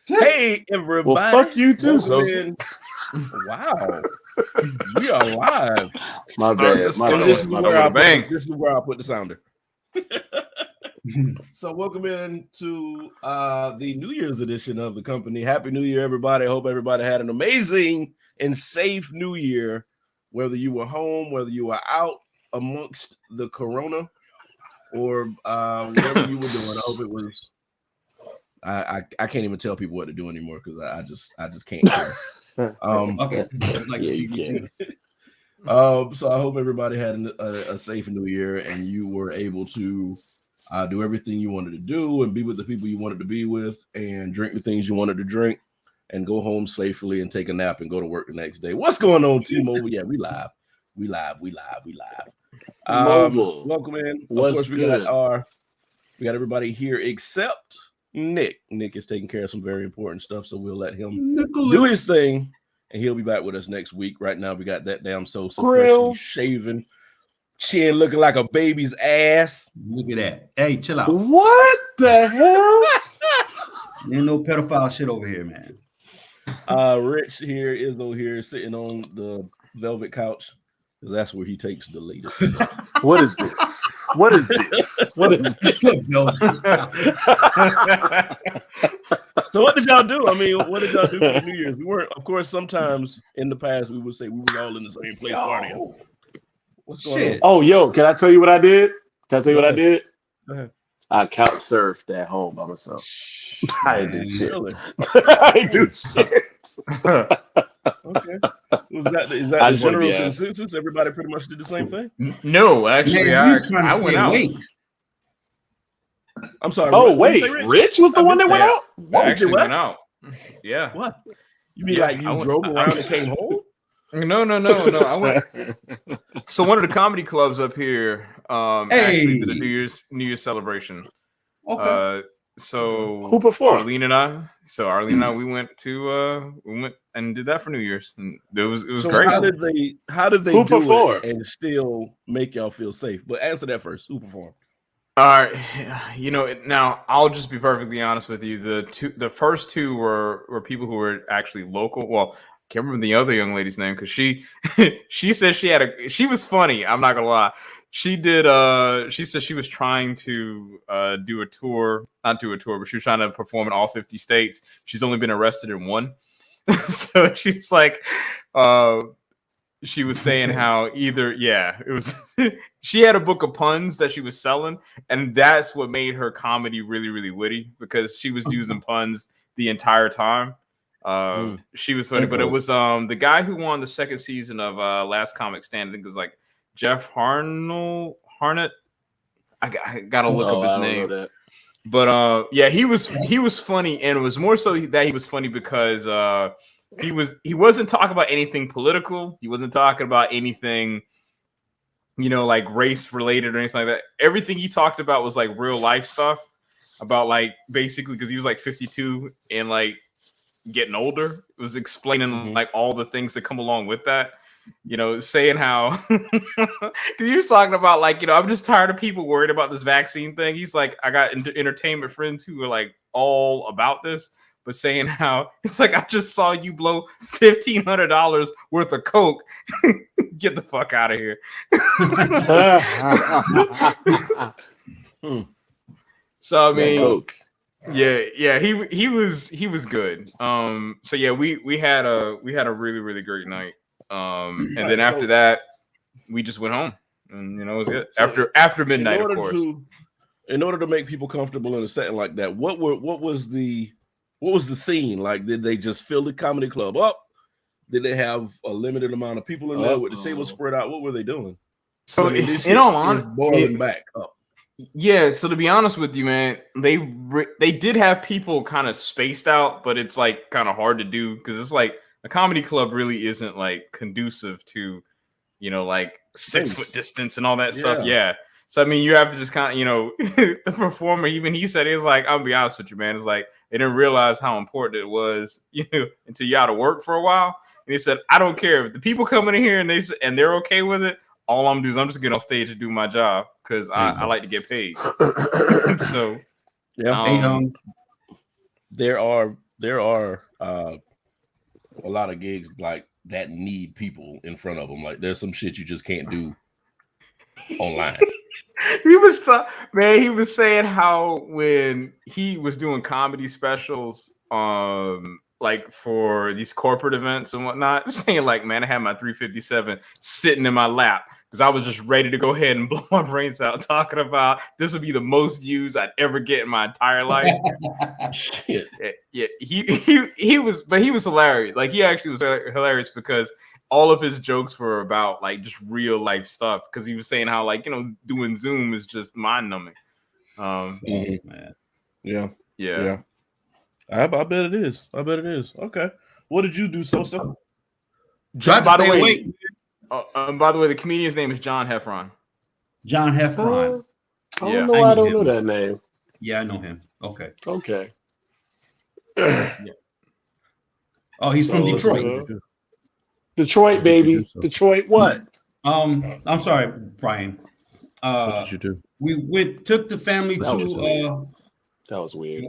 Hey, everybody. Well, fuck you too, Sosa. Wow. We are live. My bad. This is where I put the sounder. So welcome in to the New Year's edition of the company. Happy New Year, everybody. I hope everybody had an amazing and safe New Year, whether you were home, whether you were out amongst the corona, or whatever you were doing. I hope it was. I can't even tell people what to do anymore because I just can't care. Okay. Yeah, you can. So I hope everybody had a safe New Year and you were able to do everything you wanted to do and be with the people you wanted to be with and drink the things you wanted to drink and go home safely and take a nap and go to work the next day. What's going on, T-Mobile? Yeah, we live. Welcome in. Of course, we got everybody here except Nick. Nick is taking care of some very important stuff, so we'll let him do his thing, and he'll be back with us next week. Right now, we got that damn Sosa freshly shaven, chin looking like a baby's ass. Look at that. Hey, chill out. What the hell? Ain't no pedophile shit over here, man. Rich here, Izzo here, sitting on the velvet couch, because that's where he takes the latest. What is this? What is this? What is this? So what did y'all do? I mean, what did y'all do for New Year's? We weren't, of course, sometimes in the past we would say we were all in the same place partying. What's going on? Oh, yo, can I tell you what I did? Can I tell you what I did? Go ahead. I couch surfed at home by myself. I didn't do shit. Really? I didn't do shit. Okay. Is that the general consensus? Everybody pretty much did the same thing? No, actually, Man, I went out. I'm sorry. Oh, wait. Rich was the one that went out? I actually went out. Yeah. What? You mean like you drove around and came home? No. I went. So one of the comedy clubs up here actually did a New Year's celebration. Okay. So who performed? Arlene and I, we went and did that for New Year's, and it was so great. How did they who do performed? it and still make y'all feel safe? But answer that first. Who performed? All right, now I'll just be perfectly honest with you. The first two were people who were actually local. Well, I can't remember the other young lady's name because she said she was funny. I'm not gonna lie. She said she was trying to not do a tour, but she was trying to perform in all 50 states. She's only been arrested in one. So she's like, she was saying how it was, she had a book of puns that she was selling, and that's what made her comedy really, really witty because she was using puns the entire time. She was funny, but it was the guy who won the second season of Last Comic Stand. I think it was like Jeff Harnett. I gotta look up his name. But he was funny, and it was more so that he was funny because he wasn't talking about anything political. He wasn't talking about anything, like race related or anything like that. Everything he talked about was like real life stuff about like basically because he was like 52 and like getting older. It was explaining like all the things that come along with that. Saying how because he was talking about like, I'm just tired of people worried about this vaccine thing. He's like, I got entertainment friends who are like all about this, but saying how it's like, I just saw you blow $1,500 worth of coke. Get the fuck out of here. So I mean, he was good. So yeah, we had a really, really great night. And then after that, we just went home, and it was good. After midnight, of course. In order to make people comfortable in a setting like that, what was the scene like? Did they just fill the comedy club up? Did they have a limited amount of people in there with the table spread out? What were they doing? So in all honesty, boiling back up. Yeah. So to be honest with you, man, they did have people kind of spaced out, but it's like kind of hard to do because it's like. A comedy club really isn't like conducive to, like 6 foot distance and all that stuff. Yeah. So, I mean, you have to just kind of, the performer, even he said, he was like, I'll be honest with you, man. It's like, they didn't realize how important it was, until you out of work for a while. And he said, I don't care if the people come in here and they're okay with it. All I'm doing is I'm just getting on stage to do my job because I like to get paid. So, there are there are a lot of gigs like that need people in front of them. Like there's some shit you just can't do online. He was saying how when he was doing comedy specials, like for these corporate events and whatnot, saying like, man, I had my 357 sitting in my lap because I was just ready to go ahead and blow my brains out, talking about this would be the most views I'd ever get in my entire life. Shit. Yeah, he was hilarious. Like he actually was hilarious because all of his jokes were about like just real life stuff. Because he was saying how like doing Zoom is just mind numbing. Man. Yeah. Yeah. I bet it is. Okay. What did you do, Sosa? By the way, the comedian's name is John Heffron. John Heffron. I don't know. I don't know that name. Yeah, I know him. Okay. Yeah. Oh, he's from Detroit. Detroit, baby. Detroit, what? I'm sorry, Brian. What did you do? We took the family That was to. weird. That was weird.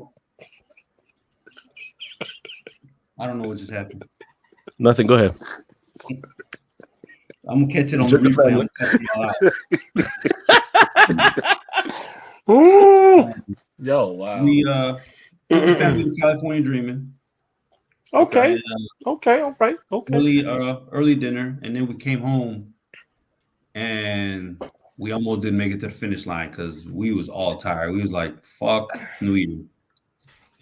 I don't know what just happened. Nothing. Go ahead. I'm gonna catch it on the replay. Yo, wow. We took the family to California Dreaming. Okay. Okay. All right. Okay. Early dinner, and then we came home, and we almost didn't make it to the finish line because we was all tired. We was like, "Fuck New Year."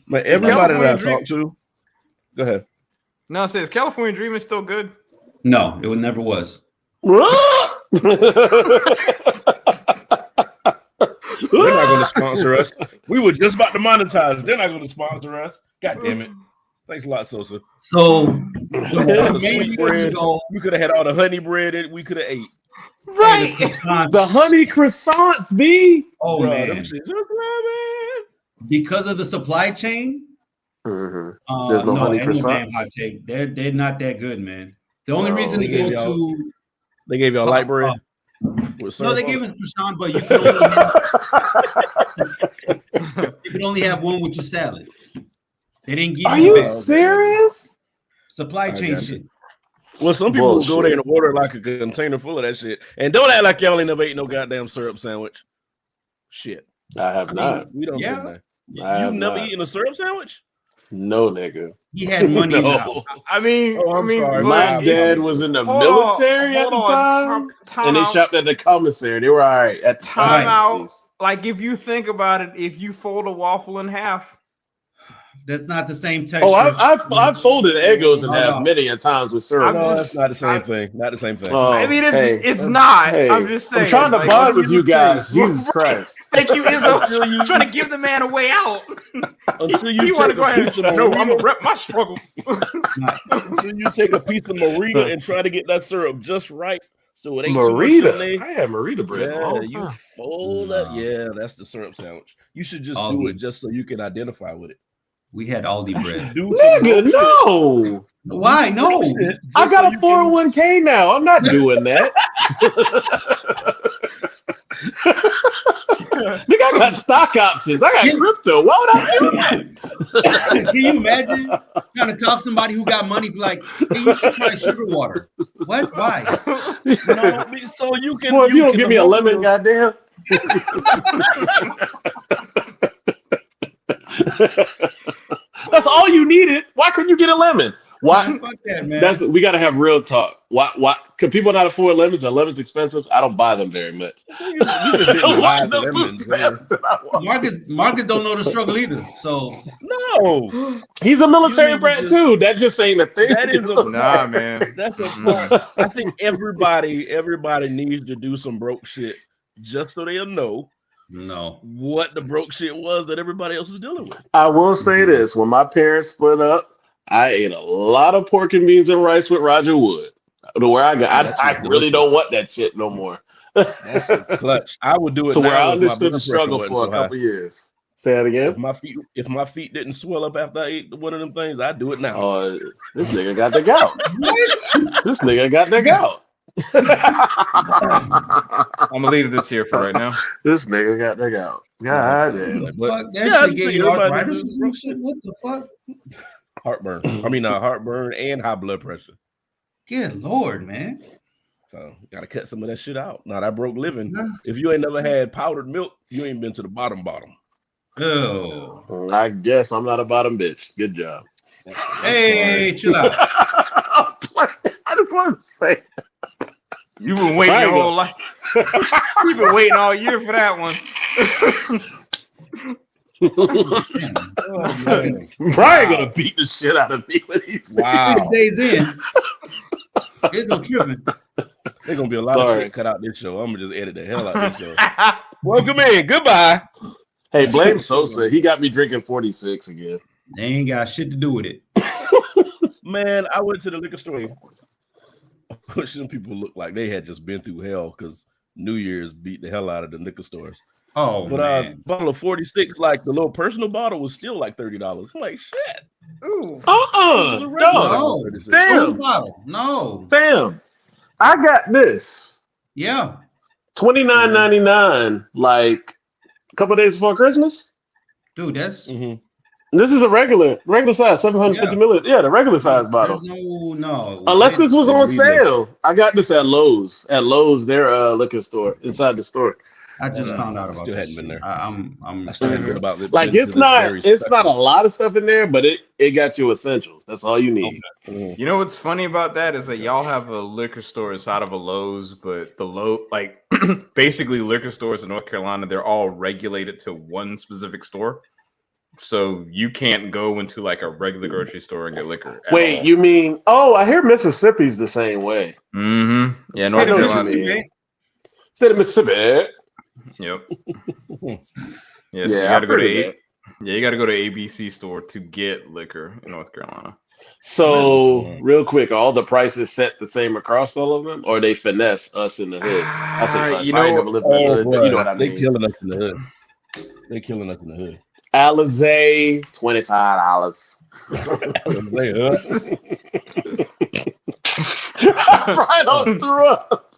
But everybody that I talked to, go ahead. No, it says California Dreaming still good. No, it never was. They're not going to sponsor us. We were just about to monetize. They're not going to sponsor us. God damn it. Thanks a lot, Sosa. So the sweet bread. We could have had all the honey bread that we could have ate. Right. The honey croissants, B. Oh, Bro, man. them shit just Because of the supply chain, There's no honey ain't no croissants. damn hot take. They're not that good, man. The only reason to go to they gave y'all light bread. No, they gave us croissant, but you could only have one with your salad. They didn't give Are you you serious? supply chain shit. Well, some people will go there and order like a container full of that shit. And don't act like y'all ain't never ate no goddamn syrup sandwich. Shit. I have not. We don't Yeah. do that. You've never eaten a syrup sandwich? No, nigga. He had money in the house. I mean, sorry. My dad was in the military at the time, and they shopped at the commissary. They were all right at the time. Out. Like if you think about it, if you fold a waffle in half, that's not the same texture. Oh, I've folded Eggos in half many a times with syrup. No, that's not the same thing. Not the same thing. I mean, it's not. Hey, I'm just saying. I'm trying to bond with you guys. Jesus Christ. Thank you, Izzo. Trying to give the man a way out. Until you want to go ahead. No, I'm gonna rep my struggle. Until you take a piece of Marita and try to get that syrup just right, so it ain't Marita. Too much. I had Marita bread. Yeah, you fold that. Yeah, that's the syrup sandwich. You should just do it just so you can identify with it. We had Aldi bread. Nigga, no. Why? No. I got a 401k now. I'm not doing that. Nigga, I got stock options. I got crypto. Why would I do that? Can you imagine trying to talk to somebody who got money, be like, hey, you should try sugar water? What? Why? No, so you can. Well, if you don't give me a lemon, goddamn. That's all you needed. Why couldn't you get a lemon? Why? Fuck that, man. We got to have real talk. Why? Can people not afford lemons? Are lemons expensive? I don't buy them very much. Marcus don't know the struggle either. So no, he's a military brat too. That just ain't a thing. That is nah, man. That's a part. I think everybody needs to do some broke shit just so they'll know. No, what the broke shit was that everybody else was dealing with. I will say this: when my parents split up, I ate a lot of pork and beans and rice with Roger Wood. To where I really don't want that shit no more. That's clutch. I would do it. To where I understood the struggle for a couple years. Say that again. If my feet didn't swell up after I ate one of them things, I'd do it now. Oh, this nigga got the gout. This nigga got the gout. I'm gonna leave this here for right now. This nigga got the gout. God damn. What the fuck? heartburn. I mean, heartburn and high blood pressure. Good Lord, man. So gotta cut some of that shit out. Now that broke living. If you ain't never had powdered milk, you ain't been to the bottom. Oh. I guess I'm not a bottom bitch. Good job. Hey, chill out. I just wanted to say. You've been waiting your whole life. You've been waiting all year for that one. Brian gonna beat the shit out of me when he says. Wow. 6 days in. There's no tripping. There's gonna be a lot of shit cut out this show. I'm gonna just edit the hell out of this show. Welcome in. Goodbye. Hey, blame Sosa. He got me drinking 46 again. They ain't got shit to do with it. Man, I went to the liquor store. Some people look like they had just been through hell because New Year's beat the hell out of the liquor stores. Oh, but man. Bottle of 46, like the little personal bottle, was still like $30. I'm like, shit. Ooh. No. Damn. No. Damn. I got this. Yeah. $29.99, like a couple of days before Christmas. Dude, that's this is a regular size, 750 milliliters. Yeah, the regular size bottle. No. Unless this was on sale. I got this at Lowe's. At Lowe's, their liquor store inside the store. I just found out about still this hadn't been there. I still hadn't been about it. Like it's not a lot of stuff in there, but it got you essentials. That's all you need. Okay. You know what's funny about that is that y'all have a liquor store inside of a Lowe's, but the basically liquor stores in North Carolina, they're all regulated to one specific store. So you can't go into like a regular grocery store and get liquor. Wait, you mean? Oh, I hear Mississippi's the same way. Mm-hmm. Yeah, North Carolina. State of Mississippi. Yep. Yes, you gotta go to you gotta go to ABC store to get liquor in North Carolina. So real quick, are all the prices set the same across all of them, or they finesse us in the hood? You know what I mean. They killing us in the hood. They killing us in the hood. Alizé, $25. Brian almost threw up.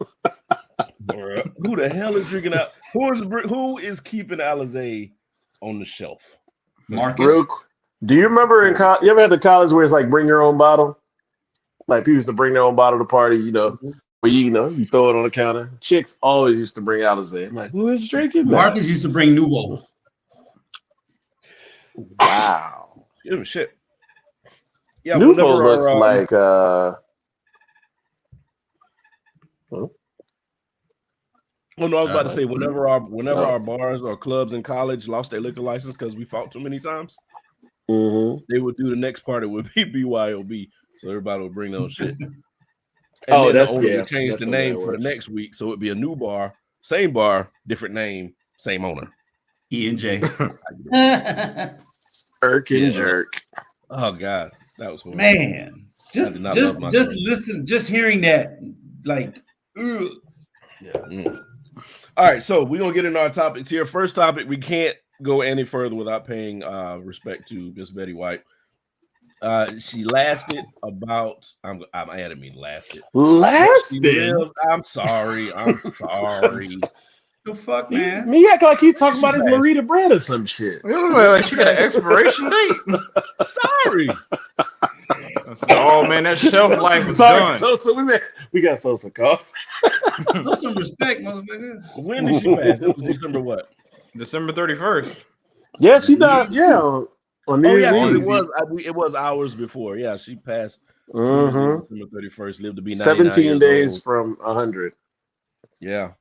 Who the hell is drinking out? Who is keeping Alizé on the shelf? Marcus. Do you remember in college? You ever had the college where it's like bring your own bottle? Like people used to bring their own bottle to the party, where you throw it on the counter. Chicks always used to bring Alizé. I'm like, who is drinking that? Marcus used to bring Nouveau. Wow. Shit. Yeah, Nouveau looks like Oh no, I was about to say whenever our bars or clubs in college lost their liquor license because we fought too many times, they would do the next party would be BYOB, so everybody would bring their own shit. And then the owner would change the name for the next week, so it'd be a new bar, same bar, different name, same owner. E&J. Irk and jerk. Oh God, that was horrible. Man. Just hearing that, like, ugh. Yeah. All right, so we're gonna get into our topics here. First topic, we can't go any further without paying respect to Miss Betty White. She lasted about I didn't mean lasted. I'm sorry. The fuck, man? Me act like he talking about his Marita bread or some shit. It was like she got an expiration date. Sorry. Oh man, that shelf life is done. So we got Sosa cough. Put some respect, motherfucker. When did she pass? It was December what? December 31st. Yeah, she died. Yeah, on New Year's Eve. It was hours before. Yeah, she passed. December 31st. Lived to be 17 days from 100. Yeah.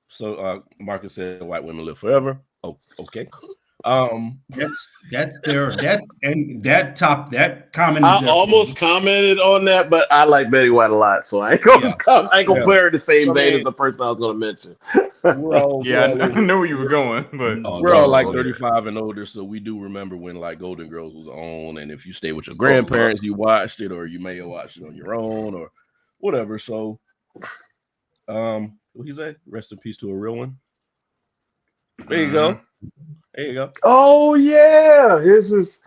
So Marcus said white women live forever. Oh, okay. That comment. I almost commented on that, but I like Betty White a lot, so I ain't gonna put her in the same vein as the person I was gonna mention. I knew where you were going, but we're all like 35 and older, so we do remember when like Golden Girls was on, and if you stay with your grandparents, you watched it, or you may have watched it on your own, or whatever. So, what he say? Rest in peace to a real one. There you go. There you go. Oh yeah, his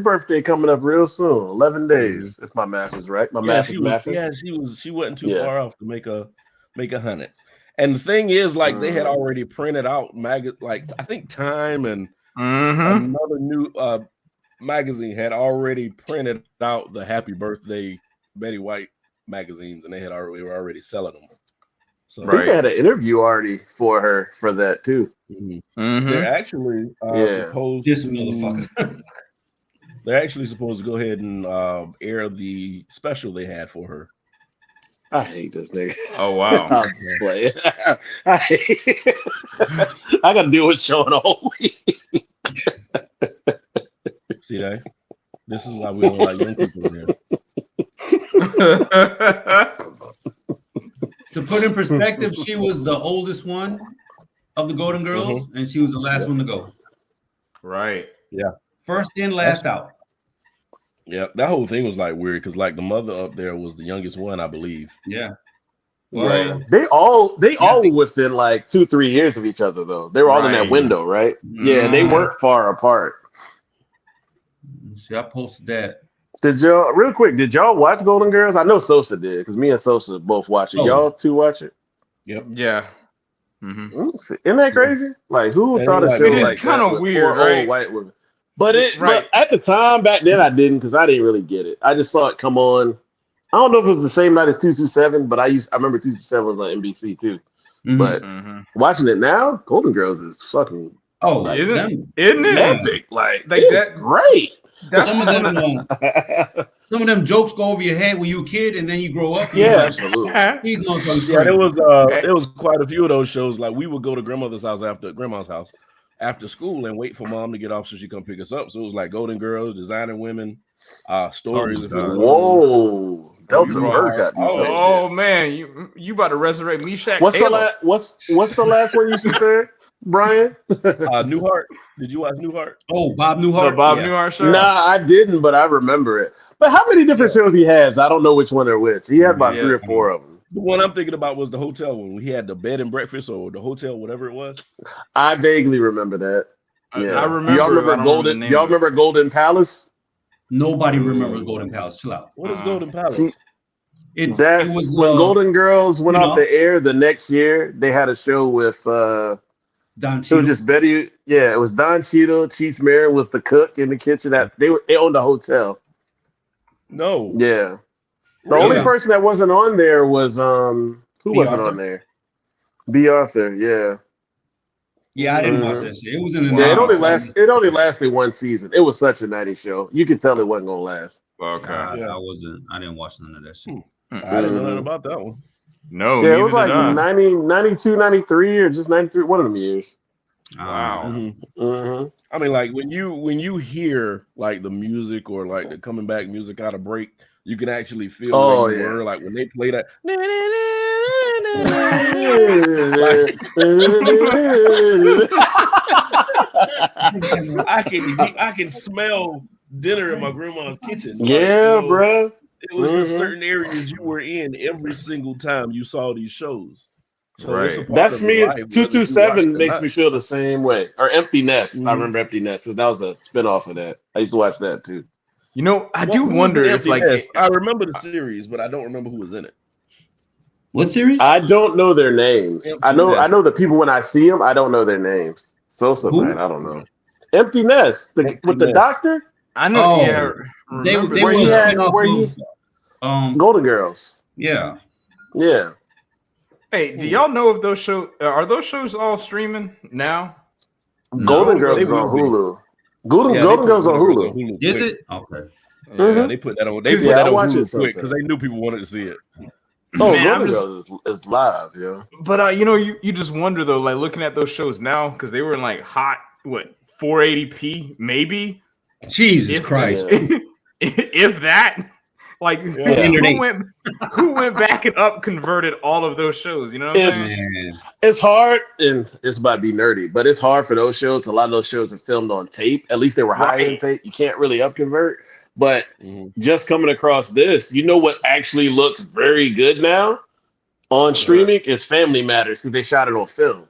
birthday coming up real soon. 11 days, if my math is right. My math is mathing. Yeah, she wasn't too far off to make a 100. And the thing is, like they had already printed out I think Time and another magazine had already printed out the Happy Birthday Betty White magazines, and they were already selling them. So I think they had an interview already for her for that too. they're actually supposed This to. motherfucker. They're actually supposed to go ahead and air the special they had for her. I hate this nigga. Oh wow. I'll just play it. I got to deal with showing a whole week. See that? This is why we don't like young people in here. To put in perspective, she was the oldest one of the Golden Girls, and she was the last one to go. Right. Yeah. First in, last out. Yeah, that whole thing was like weird because like the mother up there was the youngest one, I believe. Yeah. Right. Well, They all were within like 2-3 years of each other though. They were all in that Right. window, right? Yeah, they weren't far apart. see, I posted that. Did y'all watch Golden Girls? I know Sosa did because me and Sosa both watch it. Oh. Y'all two watch it? Yep. Yeah. Mm-hmm. Isn't that crazy? Like who And thought a like- show It is like kinda that with weird, 4 right? old white women? But Right. but at the time back then I didn't because I didn't really get it. I just saw it come on. I don't know if it was the same night as 227, but I remember 227 was on NBC too. Mhm. But watching it now, Golden Girls is fucking oh, Isn't them- it? epic. Like Like it's that- great. That's some of them jokes go over your head when you a kid, and then you grow up. Yeah, you're like, absolutely. these motherfuckers Yeah, crazy. there was quite a few of those shows. Like we would go to grandma's house after school and wait for mom to get off so she come pick us up. So it was like Golden Girls, Designing Women, stories. Oh, if it was Whoa, Delta You Bird got me. oh, saying Oh shit. man, you about to resurrect Meshack What's Taylor. what's the last one you said, Brian? Newhart. Did you watch Newhart? Oh, Bob The Newhart. Bob Yeah. Newhart show? Nah, I didn't, but I remember it. But how many different shows he has? I don't know which one they're which. He had about Yeah. 3 or 4 of them. The one I'm thinking about was the hotel one. We had the bed and breakfast or the hotel, whatever it was. I vaguely remember that. Yeah. I remember. Y'all I remember don't Golden? the name Y'all of it. remember Golden Palace? Nobody remembers Golden Palace. Chill out. What is Golden Palace? It That's was when Golden Girls went you off know. the air. The next year, they had a show with. Don It was Cheadle. just Betty. Yeah, it was Don Cheadle. Cheech Marin was the cook in the kitchen. That they owned a hotel. No. Yeah. The Really? only person that wasn't on there was who B. wasn't Arthur? on there? B. Arthur. Yeah. Yeah, I didn't watch that shit. It was in the Yeah. nineties. It only lasted 1 season. It was such a 90s show. You could tell it wasn't gonna last. Okay. Yeah. I didn't watch none of that shit. I didn't know nothing about that one. No, Yeah, it was neither like did I. 92, 93, or just 93. One of them years. Wow. Mm-hmm. I mean, like when you hear like the music or like the coming back music out of break, you can actually feel Oh, where you yeah. were. Like when they play that. I can smell dinner in my grandma's kitchen. Like, Yeah, bruh. It was just Mhm. certain areas you were in every single time you saw these shows. So it's a Right. part That's of me. your life, whether you 227 watch it or makes not. me feel the same way. Or Empty Nest. I Mhm. remember Empty Nest. So that was a spinoff of that. I used to watch that too. You know, I What- do who was wonder the if Empty like Nest? I remember the series, but I don't remember who was in it. What series? I don't know their names. Empty I Nest. know the people when I see them. I don't know their names. Sosa, Who? man, I don't know. Empty Nest Empty with the Nest. doctor. I know. Oh. Yeah, They remember were where a he had- spin-off where he- of, Golden Girls. yeah. Yeah. Hey, do y'all know if those shows are those shows all streaming now? Golden No, Girls they is on will be. Hulu. Golden Yeah, they Golden put Girls on Golden Hulu. Girls Is quick. it? Okay. Yeah, Mhm. they put that on. They put Yeah, that I on watch Hulu it quick sometimes. because they knew people wanted to see it. Oh, Man, I'm Golden just- Girls is live, yo. But you know, you just wonder though, like looking at those shows now because they were in like hot 480p maybe. Jesus If- Christ. If that, like Yeah. who went back and up converted all of those shows? You know what I'm If- saying? Man. It's hard, and it's about to be nerdy, but it's hard for those shows. A lot of those shows are filmed on tape. At least they were high end Right. tape. You can't really upconvert. But Mhm. just coming across this, you know what actually looks very good now on streaming is Family Matters because they shot it on film.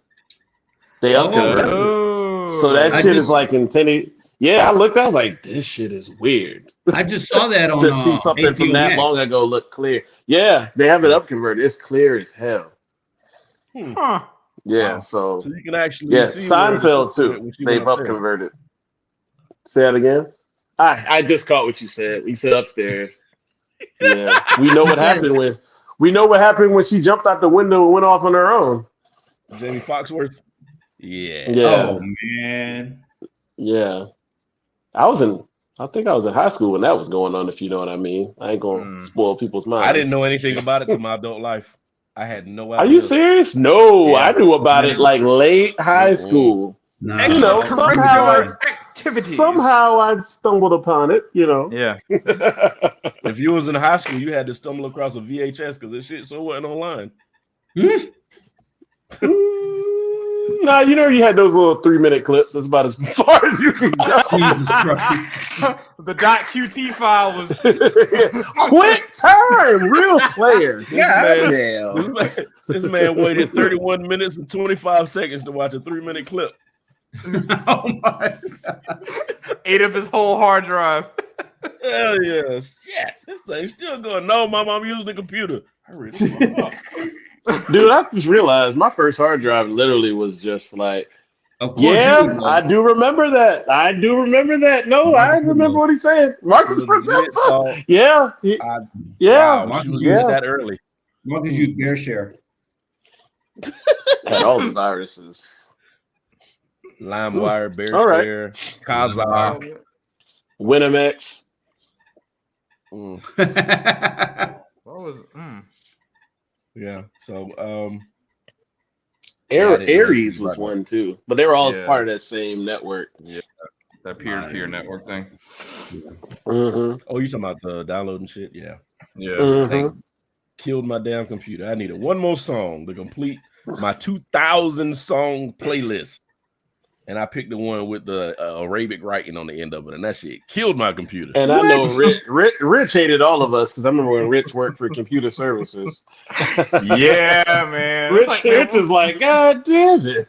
They Oh. upconverted it. Oh, So that I shit just- is like intended. Yeah, I looked. I was like, this shit is weird. I just saw that on To see something HBO from that Max. long ago look clear. Yeah, they have it upconverted. It's clear as hell. huh. Yeah, Wow. so So you can actually yeah, see where the Seinfeld shit went too. when she They've went upstairs. upconverted. Say that again. I just caught what you said. You said upstairs. Yeah, we know what happened when she jumped out the window and went off on her own. Jamie Foxworth. Yeah. Yeah, Oh man. yeah. I think I was in high school when that was going on. If you know what I mean. I ain't gonna spoil people's minds. I didn't know anything about it till my adult life. I had no idea. Are you serious? No, Yeah. I knew about it like late high school. Nah. You know, somehow Activities. I stumbled upon it. You know. Yeah. If you was in high school, you had to stumble across a VHS because this shit so wasn't online. Nah, you know you had those little 3-minute clips. That's about as far as you can go. Jesus Christ. The .qt file was Quick time, real player. This man waited 31 minutes and 25 seconds to watch a 3-minute clip. Oh my God. ate up his whole hard drive. Hell yes. Yeah, this thing's still going. No, Mom, I'm using the computer. I read it. Dude, I just realized my first hard drive literally was just like, Of course yeah, you know. I do remember that. No, I remember what he's saying. Marcus Presenter. Yeah. Yeah. Wow, she was Yeah. that early. Marcus used Bear Share. Had all the viruses. LimeWire, Bear All right. Share, Kazaa. Winamax. What was? Yeah. So Aries was one too, but they were all Yeah. part of that same network. That peer-to-peer network thing. Mm-hmm. oh, you talking about the downloading shit? Yeah. Yeah. Mm-hmm. Killed my damn computer. I needed one more song to complete my 2,000 song playlist. And I picked the one with the Arabic writing on the end of it, and that shit killed my computer. And I know Rich hated all of us because I remember when Rich worked for computer services. Yeah, man. Rich is like, God damn it.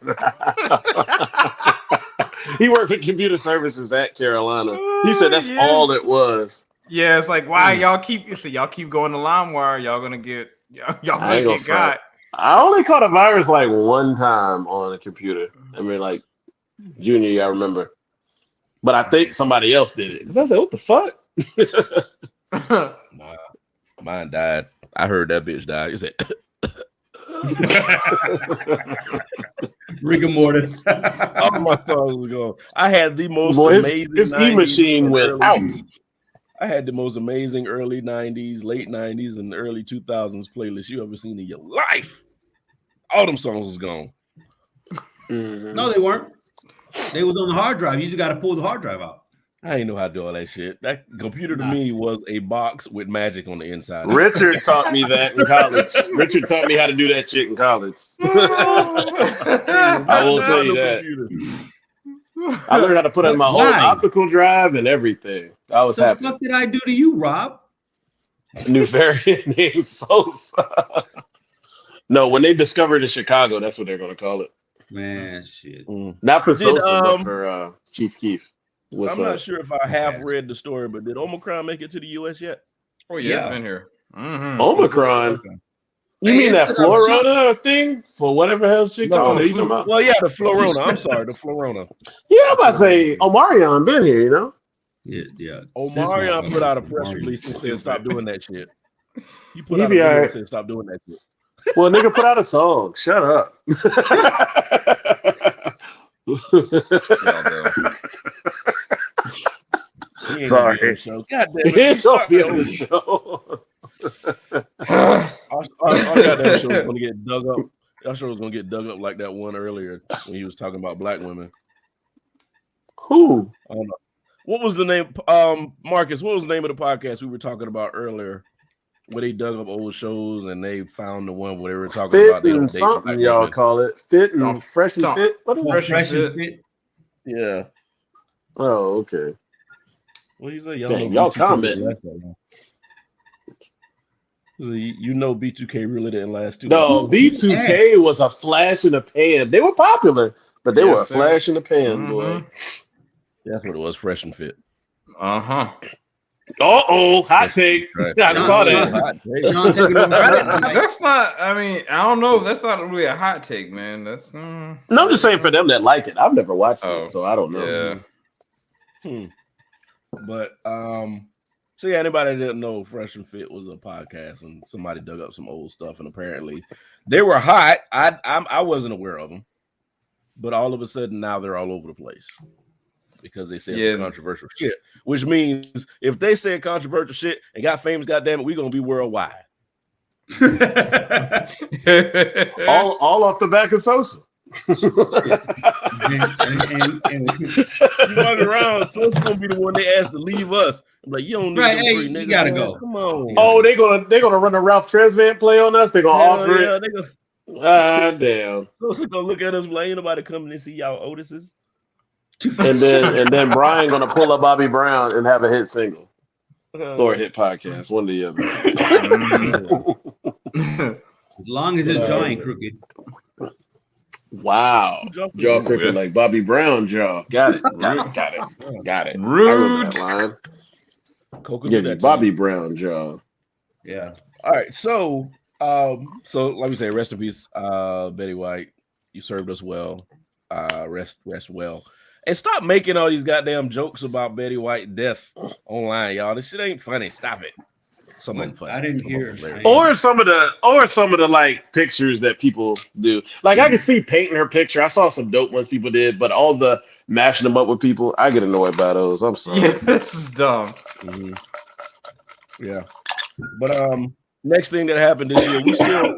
He worked for computer services at Carolina. He said that's all it was. Yeah, it's like, why y'all keep going to LimeWire? Y'all gonna get got. I only caught a virus like one time on a computer. I mean, like junior year, I remember. But I think somebody else did it. Because I was like, what the fuck? Mine died. I heard that bitch died. He said, Rigor mortis. all my songs were gone. I had the most amazing. His E-machine went out. I had the most amazing early 90s, late 90s, and early 2000s playlist you ever seen in your life. All them songs was gone. Mm-hmm. No, they weren't. They was on the hard drive. You just got to pull the hard drive out. I didn't know how to do all that shit. That computer to me was a box with magic on the inside. Richard taught me that in college. Richard taught me how to do that shit in college. I will tell you that. I learned how to put in my own optical drive and everything. I was happy. What the fuck did I do to you, Rob? New variant name Sosa. No, when they discovered in Chicago, that's what they're going to call it. Man, shit. Not for Sosa, but for Chief Keef. I'm not sure if I half read the story, but did Omicron make it to the U.S. yet? Oh yeah, it's been here. Mm-hmm. Omicron. You mean that Florona thing for whatever hell shit called? It? Well, yeah, the Florona. I'm sorry, the Florona. Yeah, I'm about to say Omarion been here, you know. Yeah. Omarion put out a press release and said stop doing that shit. He put out a video and said stop doing that shit. Well, nigga put out a song. Shut up. Sorry. God damn it. He don't be on the show. Our goddamn show was gonna get dug up. Our show was gonna get dug up like that one earlier when he was talking about black women. Who? I don't know. What was the name? Marcus, what was the name of the podcast we were talking about earlier? Where they dug up old shows and they found the one where they were talking about and something y'all call it. Fit and fresh and fit. What is it? Fresh and fit. Yeah. Oh, okay. What do you say? Y'all comment. You know B2K really didn't last too long. No, B2K was a flash in the pan. They were popular, but they were a flash in the pan, boy. That's what it was, fresh and fit. Uh-huh. Uh-oh, hot take. Right. I saw that. That's not, I mean, I don't know. That's not really a hot take, man. That's No, I'm just saying for them that like it. I've never watched it, so I don't know. Yeah. But so yeah, anybody that didn't know, Fresh and Fit was a podcast, and somebody dug up some old stuff, and apparently they were hot. I wasn't aware of them, but all of a sudden now they're all over the place because they said some controversial shit. Which means if they said controversial shit and got famous, goddamn it, we're gonna be worldwide. all off the back of Sosa. and you walk around, Sosa's gonna be the one they asked to leave us. I'm like, you don't need right, them hey, three you niggas, gotta man. go. Come on. Oh, they're gonna run a Ralph Tresvant play on us. They're gonna offer yeah, it. they gonna, Damn. Sosa's gonna look at us like, ain't nobody coming to see y'all Otis's. And then Brian gonna pull up Bobby Brown and have a hit single. Or a hit podcast, one or the other. As long as his jaw ain't crooked. Wow. Jaw crooked like Bobby Brown jaw. Got it. Rude. I remember that line. Yeah, Bobby Brown jaw. Yeah. All right. So like we say, rest in peace, Betty White. You served us well. Rest well. And stop making all these goddamn jokes about Betty White death online, y'all. This shit ain't funny. Stop it. Something funny. I didn't hear. Or some of the like pictures that people do. Like I can see painting her picture. I saw some dope ones people did, but all the mashing them up with people, I get annoyed by those. I'm sorry. Yeah, this is dumb. Mm-hmm. Yeah. But next thing that happened this year, we still,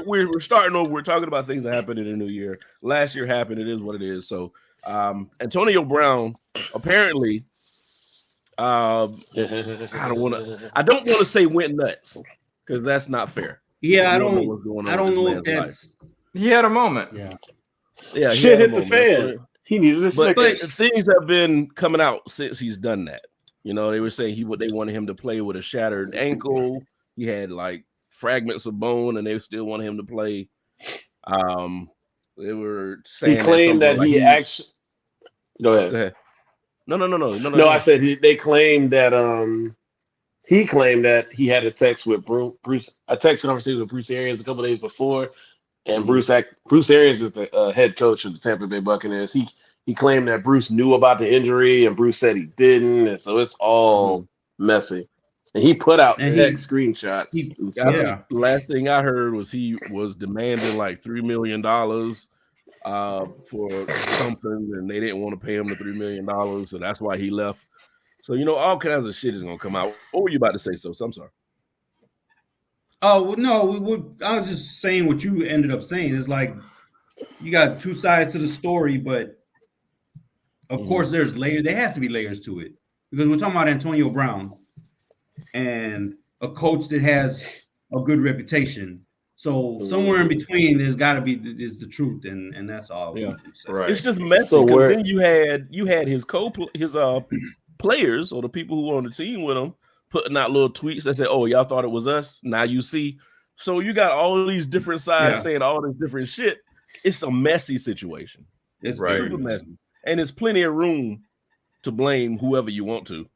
we're starting over. We're talking about things that happened in the new year. Last year happened. It is what it is. So Antonio Brown apparently I don't want to say went nuts because that's not fair. Yeah, I don't know if that's life. He had a moment. Yeah, shit hit the fan. He needed a but Snickers. Things have been coming out since he's done that. You know, they were saying they wanted him to play with a shattered ankle. He had like fragments of bone, and they still wanted him to play. They were saying he claimed that he actually. Go ahead. No. I said they claimed that he claimed that he had a text with Bruce, a text conversation with Bruce Arians a couple days before, and Bruce Arians is the head coach of the Tampa Bay Buccaneers. He claimed that Bruce knew about the injury, and Bruce said he didn't, and so it's all messy. And he put out text screenshots. Last thing I heard was he was demanding like $3 million for something, and they didn't want to pay him the $3 million, so that's why he left. So all kinds of shit is gonna come out. What were you about to say? So I'm sorry. Oh well, no, I was just saying what you ended up saying. It's like you got two sides to the story, but of course there's layers. There has to be layers to it because we're talking about Antonio Brown and a coach that has a good reputation. So somewhere in between, there's got to be the truth, and that's all. Yeah, right. It's just messy because then you had his players or the people who were on the team with him putting out little tweets that said, "Oh, y'all thought it was us. Now you see." So you got all these different sides saying all this different shit. It's a messy situation. It's super messy, and there's plenty of room to blame whoever you want to.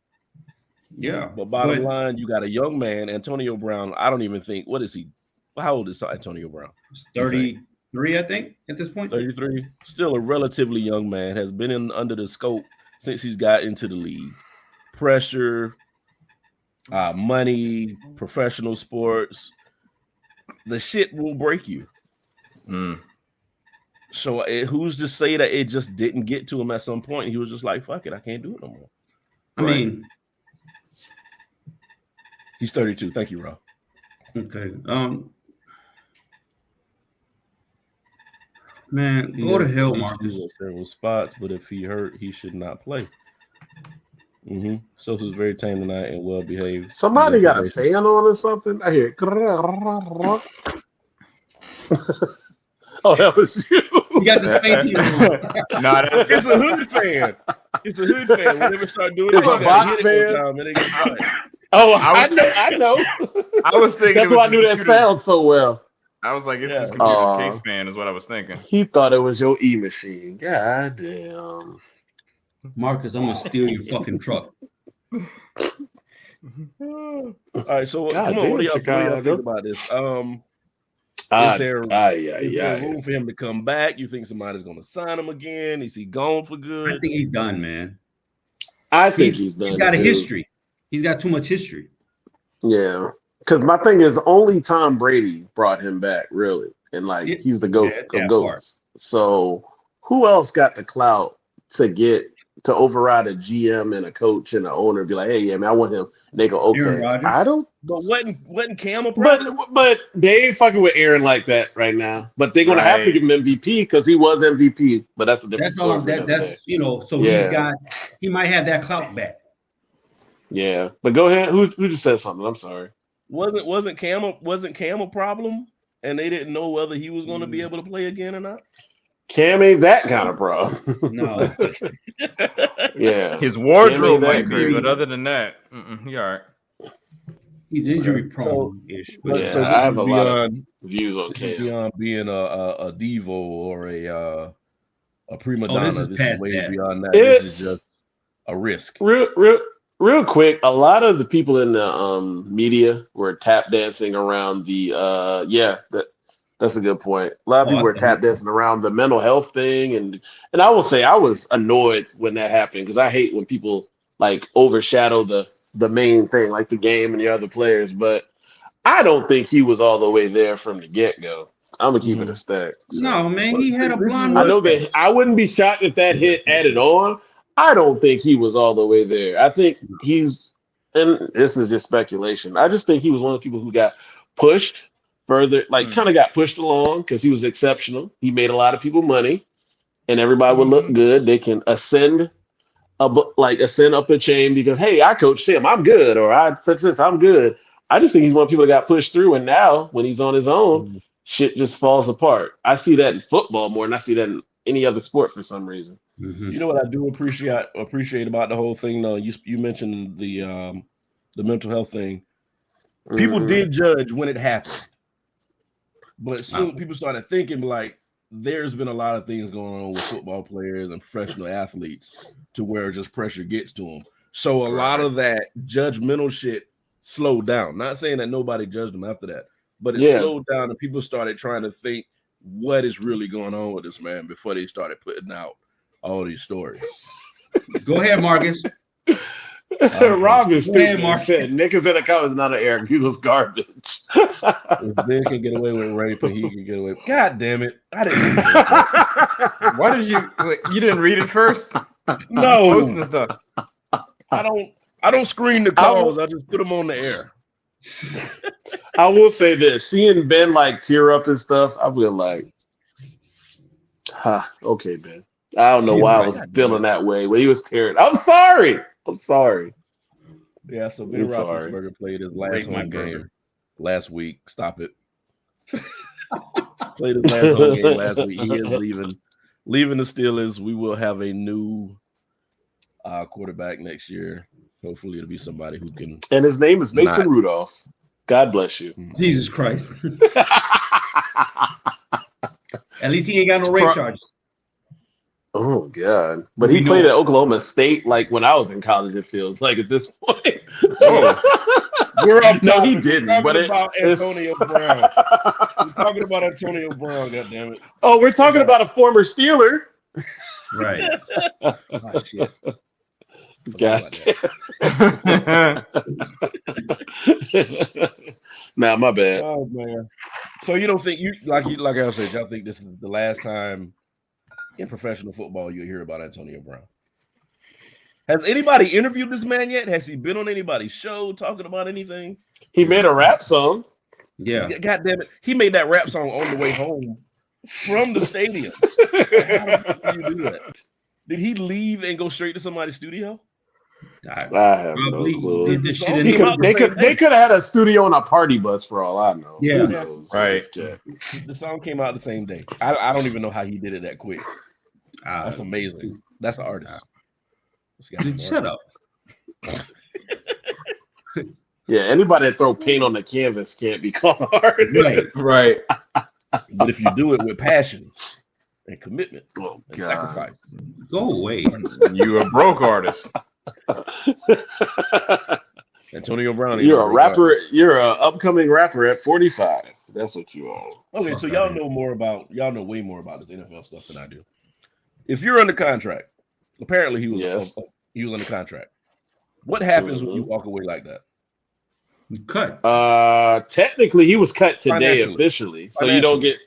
Yeah, but bottom line, you got a young man, Antonio Brown. I don't even think what is he. How old is Antonio Brown? 33, I think, at this point. 33. Still a relatively young man. Has been under the scope since he's got into the league. Pressure, money, professional sports. The shit will break you. So who's to say that it just didn't get to him at some point? He was just like, fuck it, I can't do it no more. I mean, he's 32. Thank you, Rob. Okay. Man, go to hell, Marcus. Several spots, but if he hurt, he should not play. Sosa's very tame tonight and well behaved. Somebody got a fan on or something. I hear. Oh, that was you. You got the space heater. It's a hood fan. It's a hood fan. Whenever start doing it's a box fan. Oh, I know. I was thinking. That's why I knew that sound so well. I was like, it's his computer's case fan, is what I was thinking. He thought it was your e-machine. God damn. Marcus, I'm gonna steal your fucking truck. All right, so come on, what do y'all think about this? Is there room for him to come back? You think somebody's gonna sign him again? Is he gone for good? I think he's done, man. I think he's done. He's got a too. history. He's got too much history. Yeah, because my thing is only Tom Brady brought him back, really, and like Yeah, he's the goat that of goats. So who else got the clout to override a GM and a coach and an owner and be like, hey, yeah, man, I want him. And they go, Aaron okay, Rodgers. I don't. But wasn't Cam a problem? But they ain't fucking with Aaron like that right now. But they're gonna have to Right. give him MVP because he was MVP. But that's a different That's all. story for another day. That's So Yeah. he might have that clout back. Yeah, but go ahead. Who just said something? I'm sorry. Wasn't Cam a problem? And they didn't know whether he was going to be able to play again or not. Cam ain't that kind of problem. No. Yeah, His wardrobe Cam ain't that might be, crazy. but other than that, he all right. He's injury prone-ish. But Yeah, so I this have is a lot of beyond views on this is Cam. beyond being a divo or a prima donna. this is past way that. beyond that. This is just a risk. Real quick, a lot of the people in the media were tap dancing around the that's a good point. A lot of people were tap dancing around the mental health thing, and I will say I was annoyed when that happened because I hate when people like overshadow the main thing, like the game and the other players. But I don't think he was all the way there from the get-go. I'm gonna keep it a stack. So. No, man, he had a blonde. I know that I wouldn't be shocked if that hit added on. I don't think he was all the way there. I think he's, and this is just speculation. I just think he was one of the people who got pushed further, like kind of got pushed along because he was exceptional. He made a lot of people money, and everybody would look good. They can ascend up the chain because hey, I coached him, I'm good, or I such this, I'm good. I just think he's one of the people that got pushed through, and now when he's on his own, shit just falls apart. I see that in football more than I see that in any other sport for some reason. You know what I do appreciate about the whole thing though? You mentioned the mental health thing. People did judge when it happened. But soon people started thinking like there's been a lot of things going on with football players and professional athletes to where just pressure gets to them. So a lot of that judgmental shit slowed down. Not saying that nobody judged them after that, but it slowed down and people started trying to think what is really going on with this man before they started putting out all these stories. Go ahead, Marcus. Rob is Go ahead, stupid. Marcus. Said Nick is in a comment, not an Eric. He was garbage. If Ben can get away with rape, and he can get away. God damn it! I didn't. That. Why did you didn't read it first? No, Posting stuff. I don't screen the calls. I just put them on the air. I will say this: seeing Ben like tear up and stuff, I feel like, okay, Ben. I don't know why I was feeling that way when he was tearing. I'm sorry. Yeah, so Ben Roethlisberger played his last home game last week. Stop it. Played his last home game last week. He is leaving the Steelers. We will have a new quarterback next year. Hopefully, it'll be somebody who can. And his name is Mason Rudolph. God bless you. Jesus Christ. At least he ain't got no rape charges. Oh God! But he played at Oklahoma State. Like when I was in college, it feels like at this point. We're up. No, he didn't. But about Antonio Brown. We're talking about Antonio Brown. God damn it! Oh, we're talking about a former Steeler. Right. Oh, shit. God. Nah, my bad. Oh man. So you don't think like I said, y'all think this is the last time in professional football you'll hear about Antonio Brown? Has anybody interviewed this man yet? Has he been on anybody's show talking about anything? He made a rap song. Yeah. God damn it. He made that rap song on the way home from the stadium. How do you do that? Did he leave and go straight to somebody's studio? I have no clue. They could have had a studio on a party bus for all I know. Yeah. Right. The song came out the same day. I don't even know how he did it that quick. That's amazing. That's an artist. Shut up. Yeah, anybody that throw paint on the canvas can't be called artist. Right. But if you do it with passion and commitment and sacrifice, go away. You a broke artist. Antonio Brown. You're a rapper. You're an upcoming rapper at 45. That's what you are. Okay, so y'all know way more about this NFL stuff than I do. If you're under contract, apparently he He was on the contract. What happens when you walk away like that? You cut. Technically, he was cut today Financially. officially, so you don't get.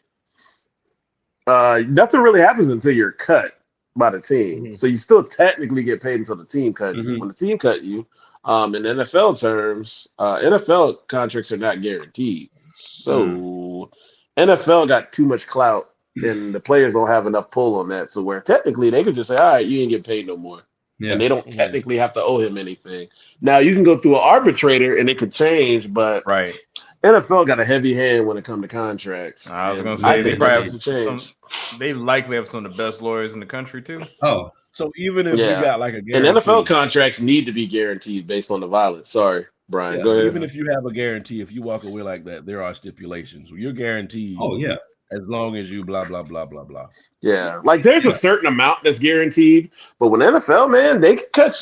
Nothing really happens until you're cut by the team. Mhm. So you still technically get paid until the team cut you. Mhm. When the team cut you, in NFL terms, NFL contracts are not guaranteed. So NFL got too much clout, and the players don't have enough pull on that. So where technically they could just say, "All right, you ain't get paid no more," Yeah. and they don't technically have to owe him anything. Now you can go through an arbitrator, and it could change, but Right. NFL got a heavy hand when it comes to contracts. I was and gonna I say they think probably that have needs to some. change. They likely have some of the best lawyers in the country too. Oh, So even if Yeah. you got like a And guarantee, NFL contracts need to be guaranteed based on the violence. Sorry, Brian. yeah, Go ahead. even if you have a guarantee, if you walk away like that, there are stipulations. You're guaranteed oh yeah. as long as you blah blah blah blah blah. Yeah, like there's a Yeah. certain amount that's guaranteed, but with NFL, man, they can cut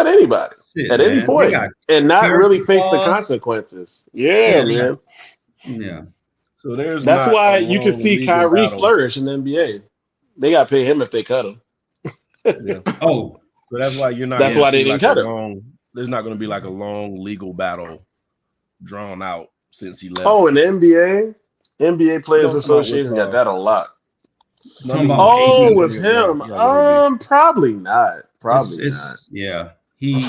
anybody Shit, at any man. point They got and not really character face the clause. consequences. Yeah, they man. Yeah. So there's That's not why a you can long see legal Kyrie battle. flourish in the NBA. They got to pay him if they cut him. Yeah. Oh, So that's why you're not. That's gonna why they see didn't like cut a him. long. There's not going to be like a long legal battle drawn out since he left. Oh, and the NBA Players Don't come out Association with, got that on lock. Talking about Oh, Peyton. with him? Probably not. Probably not. Yeah. He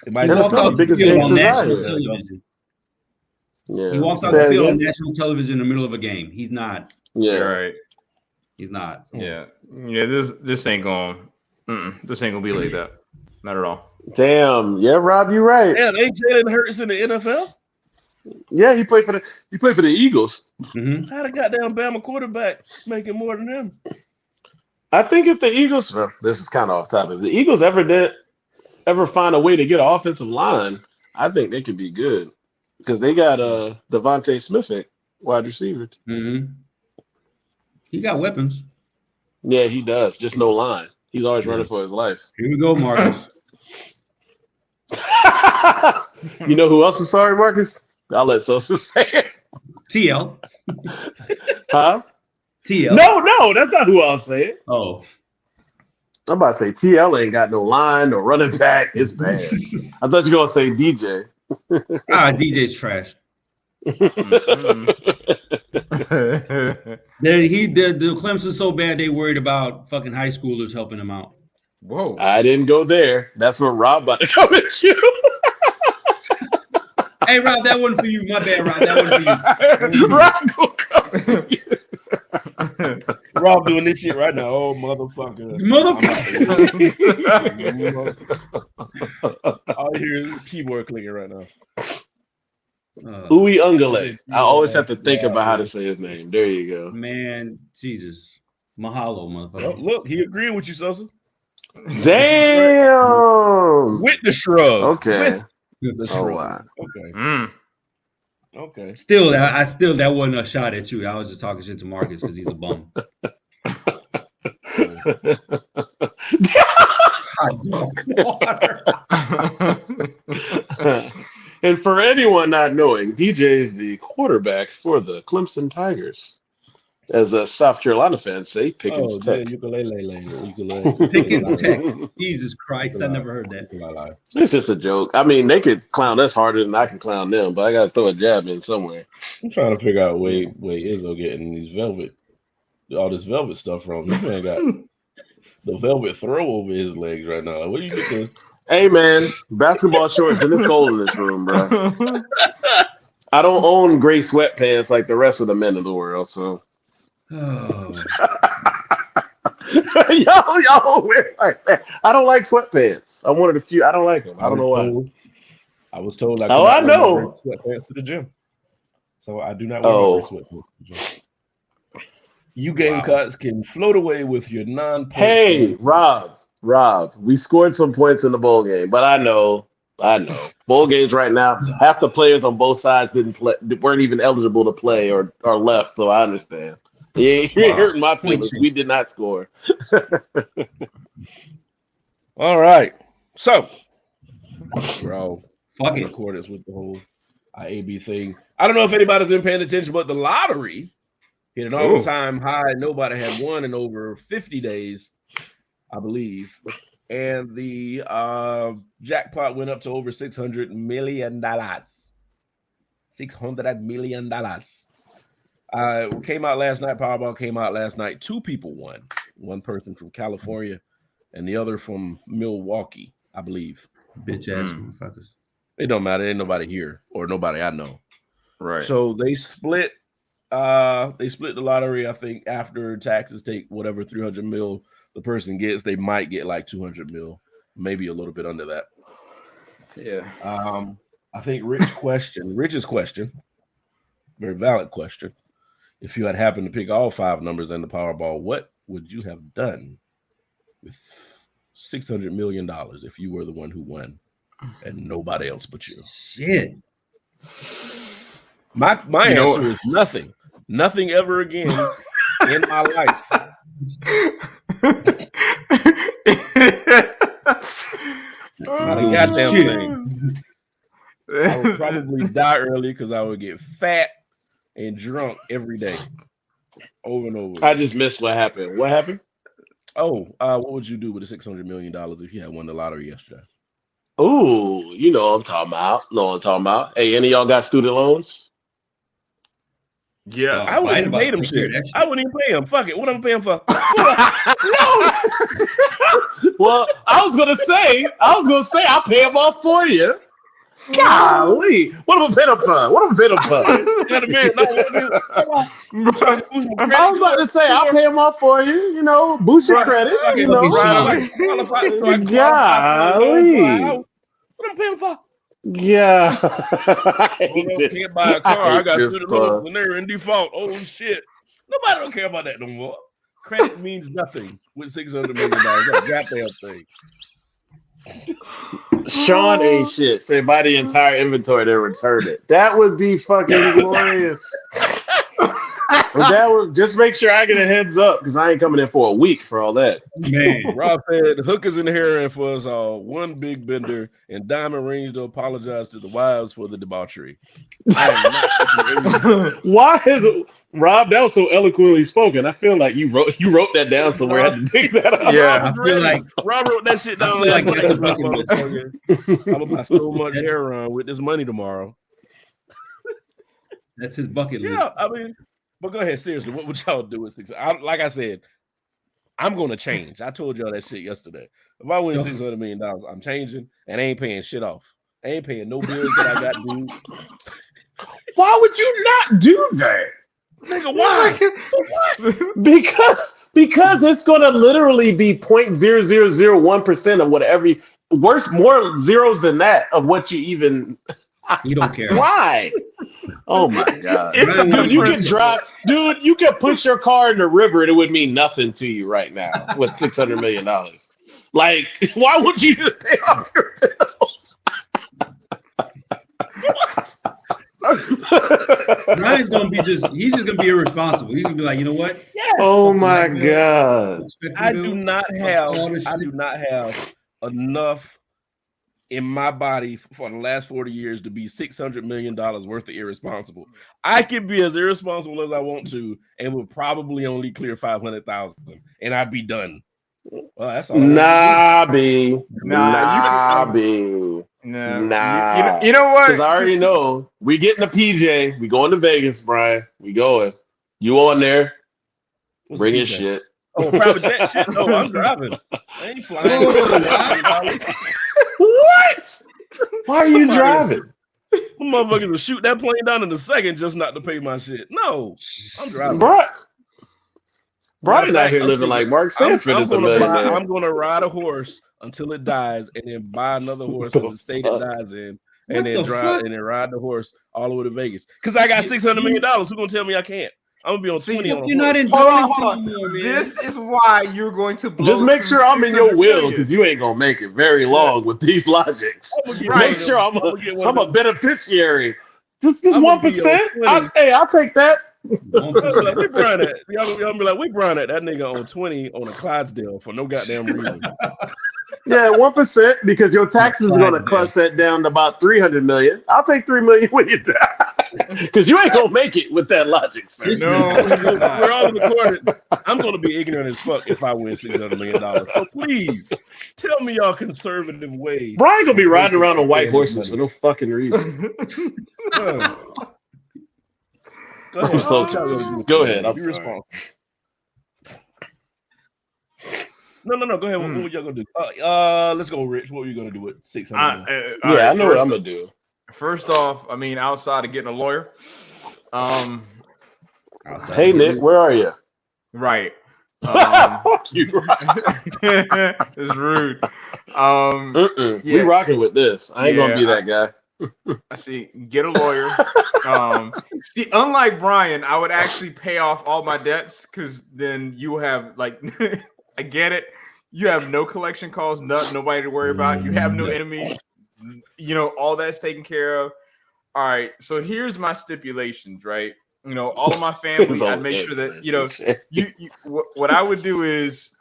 It might NFL just walked be out the the biggest field on gangsters out national here. television. Yeah. He walks out Say the that field on again? national television in the middle of a game. He's not. Yeah. Right. He's not. Yeah. Yeah. This ain't going. This ain't gonna be like that. Not at all. Damn. Yeah, Rob, you're right. Damn, ain't Jalen Hurts in the NFL? Yeah, he played for the Eagles. Mhm. How the goddamn Bama quarterback making more than him? I think if the Eagles, well, this is kind of off topic. If the Eagles ever find a way to get an offensive line, I think they could be good because they got Devontae Smith at wide receiver. Mhm. He got weapons. Yeah, he does. Just no line. He's always running for his life. Here we go, Marcus. You know who else is sorry, Marcus? I'll let Sosa say it. TL. Huh? TL. No, that's not who I'll say it. Oh. I'm about to say TL ain't got no line, no running back. It's bad. I thought you were gonna say DJ. DJ's trash. Mm-hmm. The Clemson's so bad they worried about fucking high schoolers helping him out. Whoa. I didn't go there. That's where Rob about to come at you. Hey, Rob, that wasn't for you. My bad, Rob. That wasn't for you. Rob gonna come at you. Rob doing this shit right now. Oh, motherfucker. All I hear is keyboard clicking right now. Uwe Ungale. I always have to think about how to say his name. There you go. Man, Jesus. Mahalo, motherfucker. Oh, look, he agreed with you, Sosa. Damn. With the shrug. Okay. With the Oh, shrug. wow. Okay. Okay. Still, that wasn't a shot at you. I was just talking shit to Marcus because he's a bum. And for anyone not knowing, DJ is the quarterback for the Clemson Tigers. As a South Carolina fans say, Pickens Tech. Ukulele. Pickens Tech. Jesus Christ, I never heard that. It's just a joke. I mean, they could clown us harder than I can clown them, but I got to throw a jab in somewhere. I'm trying to figure out where Izzo getting all this velvet stuff from. This man got the velvet throw over his legs right now. What are you doing? Hey, man, basketball shorts, and it's cold in this room, bro. I don't own gray sweatpants like the rest of the men of the world, so. Oh. y'all wear like that. I don't like sweatpants. I'm one of the few. I don't like them. I don't know why. I was told I I know. Sweatpants to the gym, so I do not wear my sweatpants to the gym. You Gamecocks can float away with your non. Hey, Rob, we scored some points in the bowl game, but I know. Bowl games right now, half the players on both sides weren't even eligible to play or left, so I understand. You're hurting my feelings. We did not score. All right, so bro, fuck in it. accordance with the whole IAB thing. I don't know if anybody's been paying attention, but the lottery hit an all-time high. Nobody had won in over 50 days. I believe. And the jackpot went up to over $600 million. $600 million. Came out last night. Powerball came out last night. 2 people won. One person from California and the other from Milwaukee, I believe. Bitch ass motherfuckers. It don't matter. Ain't nobody here or nobody I know. Right. So they split the lottery. I think after taxes take whatever 300 mil the person gets, they might get like 200 mil, maybe a little bit under that. Yeah. I think Rich's question, very valid question. If you had happened to pick all 5 numbers in the Powerball, what would you have done with $600 million if you were the one who won and nobody else but you? Shit. My answer is nothing. Nothing ever again in my life. Not a goddamn thing. I would probably die early because I would get fat and drunk every day, over and over. I just missed what happened. What happened? Oh, what would you do with the $600 million if you had won the lottery yesterday? Ooh, you know what I'm talking about. Hey, any of y'all got student loans? Yes. I wouldn't even pay them shit. I wouldn't even pay them. Fuck it. What am I paying for? No. Well, I was gonna say, I'll pay them off for you. Golly, what am I paying them for? I was about to say, I'll pay them off for you. You know, boost your credit. You know, golly. What am I paying for? Yeah. Can't buy a car. I got student loans and they're in default. Oh shit! Nobody don't care about that no more. Credit means nothing with $600 million. That goddamn thing. Sean ain't shit. Say buy the entire inventory, then return it. That would be fucking glorious. But that would just make sure I get a heads up because I ain't coming in for a week for all that. Man, Rob said hookers in the hair for us all. One big bender and diamond rings to apologize to the wives for the debauchery. Why is it, Rob? That was so eloquently spoken. I feel like you wrote that down somewhere. I had to dig that up. Yeah, I feel like Rob wrote that shit down last night. I'm gonna buy so much hair on with this money tomorrow. that's his bucket list. Yeah, I mean, but go ahead. Seriously, what would y'all do with 600? Like I said, I'm gonna change. I told y'all that shit yesterday. If I win $600 million, I'm changing and I ain't paying shit off. I ain't paying no bills that I got due. Why would you not do that? Nigga, why? Because it's gonna literally be 0.0001% of whatever. More zeros than that of what you even. You don't care. Why? Oh my god! Dude, you can push your car in the river and it would mean nothing to you right now with $600 million. Like, why would you just pay off your bills? Ryan's gonna be he's just gonna be irresponsible. He's gonna be like, you know what? Yes. Oh my god! I do not have enough in my body for the last 40 years to be $600 million worth of irresponsible. I can be as irresponsible as I want to and would probably only clear 500,000 and I'd be done. Well, that's all. Nah, B. Nah. You know what? Because I already know we getting a PJ. We going to Vegas, Brian. We going. You on there? What's Bring the your PJ? shit. Oh, private jet shit? No, I'm driving. I ain't flying. What? Why are you driving? Motherfuckers will shoot that plane down in a second just not to pay my shit. No, I'm driving. Brian's out here living like Mark Sanford is a millionaire. I'm going to ride a horse until it dies and then buy another horse in the state it dies in and then ride the horse all the way to Vegas. Because I got $600 million. Who's going to tell me I can't? I'm going to be on 20 on a You're not Hold enjoying on. This is why you're going to blow. Just make sure I'm in your 600 will million. because you ain't going to make it very long with these logics. Make sure I'm a beneficiary. Just 1%. I'll take that. Like, we Brian at. Y'all be like, we Brian at that nigga on 20 on a Clydesdale for no goddamn reason. Yeah, 1% because your taxes is going to clutch that down to about $300 million. I'll take $3 million when you die. Because you ain't gonna make it with that logic, sir. No. We're all recorded. I'm going to be ignorant as fuck if I win $600 million. So please tell me y'all conservative way. Brian gonna be riding around on white horses for no fucking reason. Go I'm ahead. so What y'all gonna confused. do? Go ahead. I'm Be sorry. responsible. No. Go ahead. What y'all gonna do? Let's go, Rich. What were you gonna do with 600 million? Yeah, I know what I'm gonna do. First off, I mean, outside of getting a lawyer, Hey Nick, where are you? right. Fuck you. It's rude. We rocking with this. I ain't gonna be that guy. I see. Get a lawyer. See, unlike Brian, I would actually pay off all my debts because then you have like, I get it. You have no collection calls, nobody to worry about. You have no enemies. You know, all that's taken care of. All right. So here's my stipulations, right? You know, all of my family, I'd make sure that, you know, what I would do is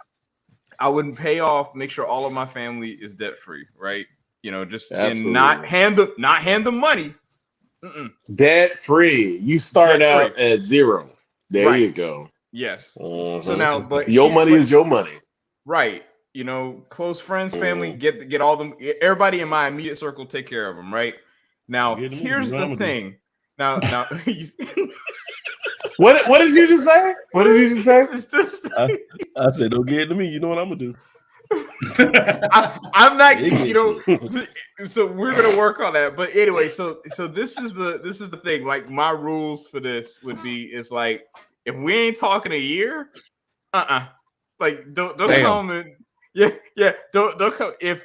I wouldn't pay off, make sure all of my family is debt free, right? You know, just and not hand them money. Debt free. You start out at zero. There you go. Yes. Uh-huh. So now, but your money is your money. Right. You know, close friends, family, get all them. Everybody in my immediate circle, take care of them. Right. Now, here's the thing. Now. What did you just say? What did you just say? I said, don't get to me. You know what I'm gonna do. I'm not, you know. So we're gonna work on that. But anyway, so this is the thing. Like my rules for this would be is like if we ain't talking a year, like don't come and don't come if.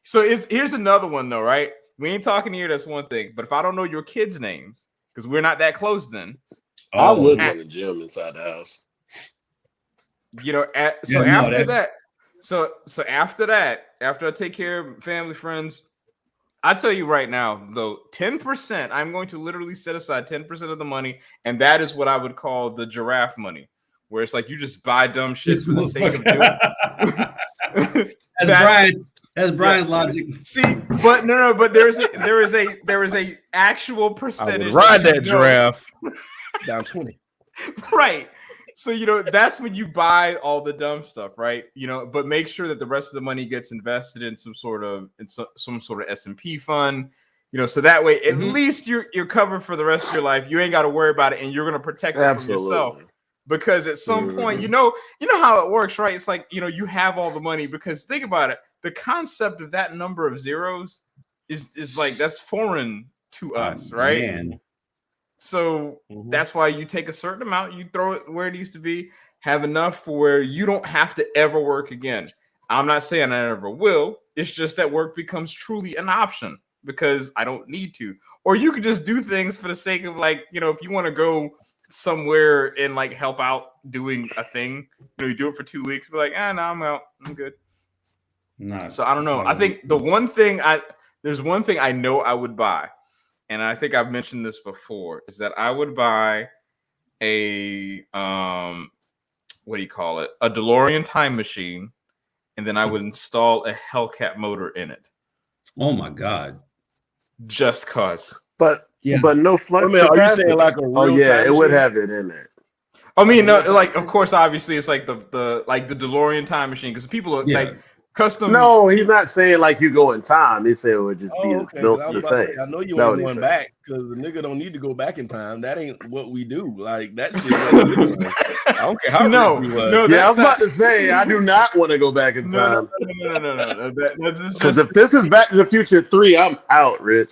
So here's another one though, right? We ain't talking a year. That's one thing. But if I don't know your kids' names because we're not that close, then. I would run a gym inside the house. You know, So after that, after I take care of family, friends, I tell you right now, though, 10%, I'm going to literally set aside 10% of the money, and that is what I would call the giraffe money, where it's like you just buy dumb shit for the sake of doing it. That's Brian's logic. See, but no, but there is a actual percentage. I would ride that giraffe down 20. Right. So, you know, that's when you buy all the dumb stuff, right? You know, but make sure that the rest of the money gets invested in some sort of S&P fund, you know, so that way at least you're covered for the rest of your life. You ain't got to worry about it, and you're going to protect it from yourself. Because at some point, you know how it works, right? It's like, you know, you have all the money because think about it. The concept of that number of zeros is like that's foreign to us, right? Man. So that's why you take a certain amount, you throw it where it needs to be, have enough for where you don't have to ever work again. I'm not saying I never will. It's just that work becomes truly an option because I don't need to. Or you could just do things for the sake of like, you know, if you want to go somewhere and like help out doing a thing, you know, you do it for 2 weeks, be like, no, I'm out. I'm good. No. So I don't know. I think there's one thing I know I would buy. And I think I've mentioned this before, is that I would buy a what do you call it? A DeLorean time machine, and then I would install a Hellcat motor in it. Oh my God. Just cause. But no flux. Are you saying like a real time it would machine? have it in there. I mean, no, like of course, obviously, it's like the DeLorean time machine because people are like custom. No, he's not saying like you go in time. He said it would just be built I was the about to same. say, I know you ain't going back because the nigga don't need to go back in time. That ain't what we do. Like that's I don't care how no. Yeah, I was about to say I do not want to go back in time. No. That's because if this is Back to the Future 3, I'm out, Rich.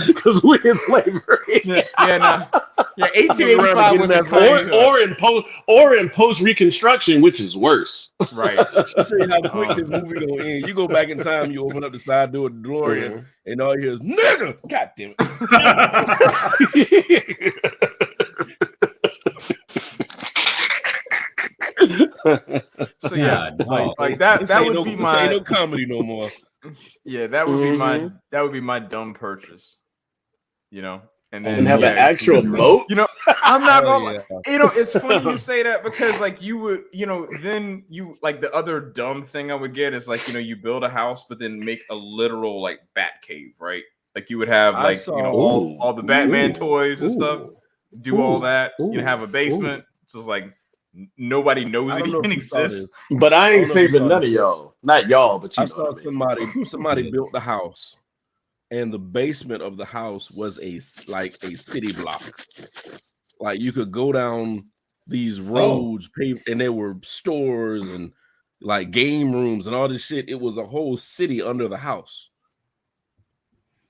Because we in slavery. Yeah, 1885 was or in post Reconstruction, which is worse. Right. I'll tell you how quick this movie gonna end. You go back in time, you open up the side door of the DeLorean, and all you hear is nigga. God damn it. So yeah, like that would be my no comedy no more. Yeah, that would be my dumb purchase. You know, and then have an actual boat. You know, I'm not gonna. You know, it's funny you say that because like you would, you know, then you like the other dumb thing I would get is like, you know, you build a house but then make a literal like bat cave, right? Like you would have I like saw- all the Batman Ooh. toys and stuff. Ooh. Do all Ooh. that. Ooh. Have a basement. So it's like nobody knows I it don't know even if you saw exists. this. But I I ain't don't know if you saving saw none this, of but y'all. Not y'all, but you I know saw what I mean. somebody built the house, and the basement of the house was a city block. Like you could go down these roads, paved, and there were stores and like game rooms and all this shit. It was a whole city under the house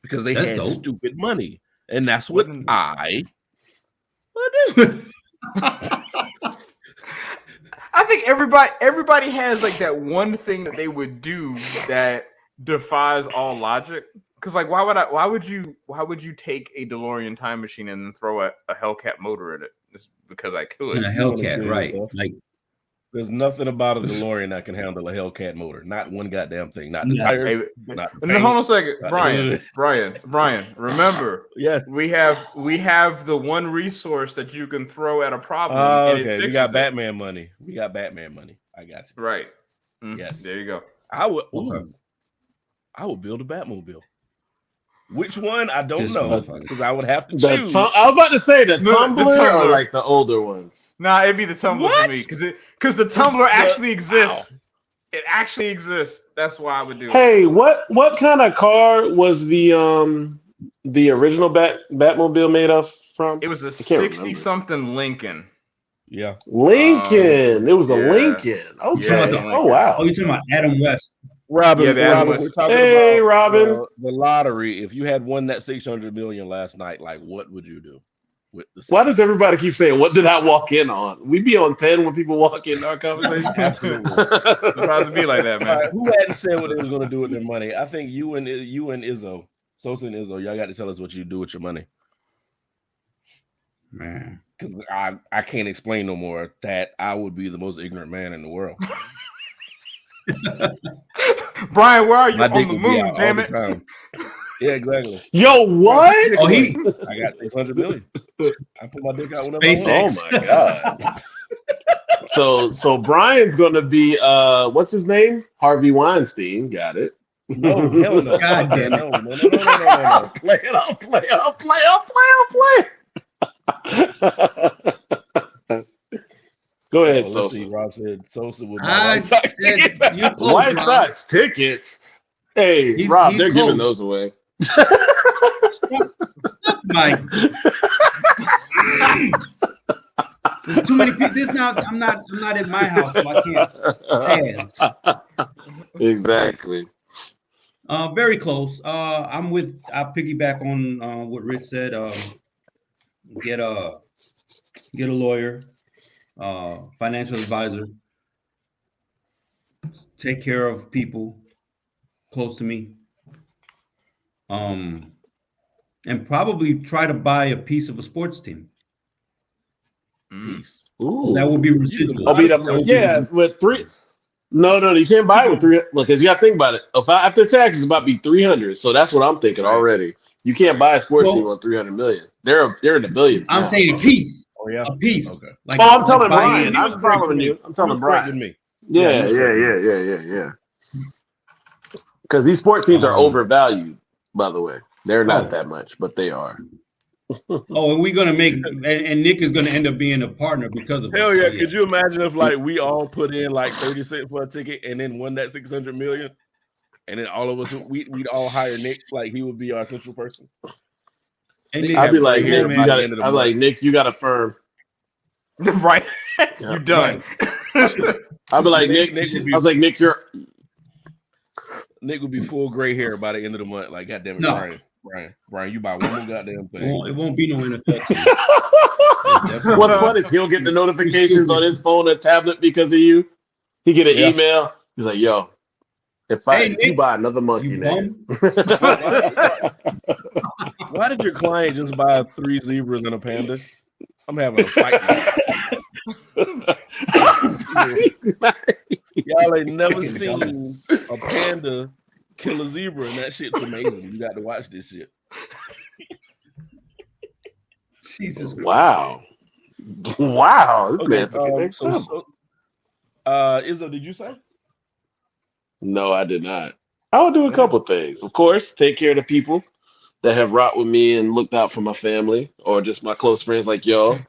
because they That's had dope. stupid money, and that's what Wouldn't- I would do. I think everybody has like that one thing that they would do that defies all logic. Because like, why would you take a DeLorean time machine and then throw a Hellcat motor in it? Just because I could. And a You wanna Hellcat, kill right? yourself. Like There's nothing about a DeLorean that can handle a Hellcat motor. Not one goddamn thing. Not the Yeah. tires. Hey, Not the no, hold on a paint. second, Not- Brian. Remember, Yes. we have the one resource that you can throw at a problem. and it Okay. We fixes got it. Batman money. We got Batman money. I got you. Right. Yes. There you go. I would. Okay. I would build a Batmobile. Which one? I don't This know motherfucker. because I would have to The choose. I was about to say the The Tumbler or Tumbler. like the older ones. Nah, it'd be the Tumbler What? for me because the Tumbler actually Wow. exists. It actually exists. That's why I would do it. Hey, what kind of car was the original Batmobile made of from? It was a can't remember. 60-something Lincoln. Yeah. Lincoln. It was a yeah. Lincoln. Okay. Yeah, the Oh Lincoln. wow. Oh, you're talking about Adam West. Robin, Yeah, the Adam Robin, West. we're talking Hey, about Robin. the lottery. If you had won that 600 million last night, like what would you do with the? Why does 600? everybody keep saying, "What did I walk in on?" We be on 10 when people walk in our conversation. Absolutely. Surprised to be like that, All man. right, who hadn't said what they was going to do with their money? I think you and Izzo, Sosa and Izzo, y'all got to tell us what you do with your money Man. because I can't explain no more that I would be the most ignorant man in the world. Brian, where are you? My On dick the would be moon, out all damn the it. time. Yeah, exactly. Yo, what? Oh, he I got 600 million. I put my dick out whenever SpaceX. I want. Oh my god. So Brian's gonna be what's his name? Harvey Weinstein. Got it. No, hell no. God damn it. No. Play it up, play it up, play it up. Go ahead, Let's Sosa. see. Rob said Sosa would buy I White Sox said tickets. you're close, White Rob. Sox tickets. Hey, He's- Rob, he's they're close. giving those away. Mike. There's too many people. I'm not at my house, so I can't pass. Exactly. Very close. I'll piggyback on what Rich said. Get a lawyer, financial advisor. Take care of people close to me. And probably try to buy a piece of a sports team. Peace. Ooh. That would be residual. I'll beat up. Yeah, with three. No, you can't buy it with 300. Because you got to think about it. After taxes, it's about to be 300. So that's what I'm thinking already. You can't buy a sports team on 300 million. They're in the billions. I'm now. saying a piece. Oh yeah. A piece. Okay. Like, Oh, I'm telling buying- Brian. I'm following you. I'm telling Brian. Me. Yeah. Because these sports teams are overvalued, by the way. They're not that much, but they are. Oh, and we're gonna make and Nick is gonna end up being a partner because of Hell us. yeah. So, Could you imagine if like we all put in like 30 cents for a ticket and then won that 600 million? And then all of us we'd all hire Nick, like he would be our central person. And Nick, I'd be like, here, Nick, by the end of the I'm like, Nick, you got a firm. Right. You're done. I'd be like, Nick, I was like, Nick, Nick would be full gray hair by the end of the month. Like, goddamn it, No. Brian, you buy one more goddamn thing. it won't be no NFL team. What's fun is he'll get the notifications on his phone or tablet because of you. He get an email. He's like, yo, if you buy another monkey You name. Why did your client just buy 3 zebras and a panda? I'm having a fight now. Y'all ain't never seen a panda kill a zebra, and that shit's amazing. You got to watch this shit. Jesus Christ. Wow. Wow. This Okay, man took it next level. Izzo, did you say? No, I did not. I would do a couple things. Of course, take care of the people that have rocked with me and looked out for my family or just my close friends like y'all.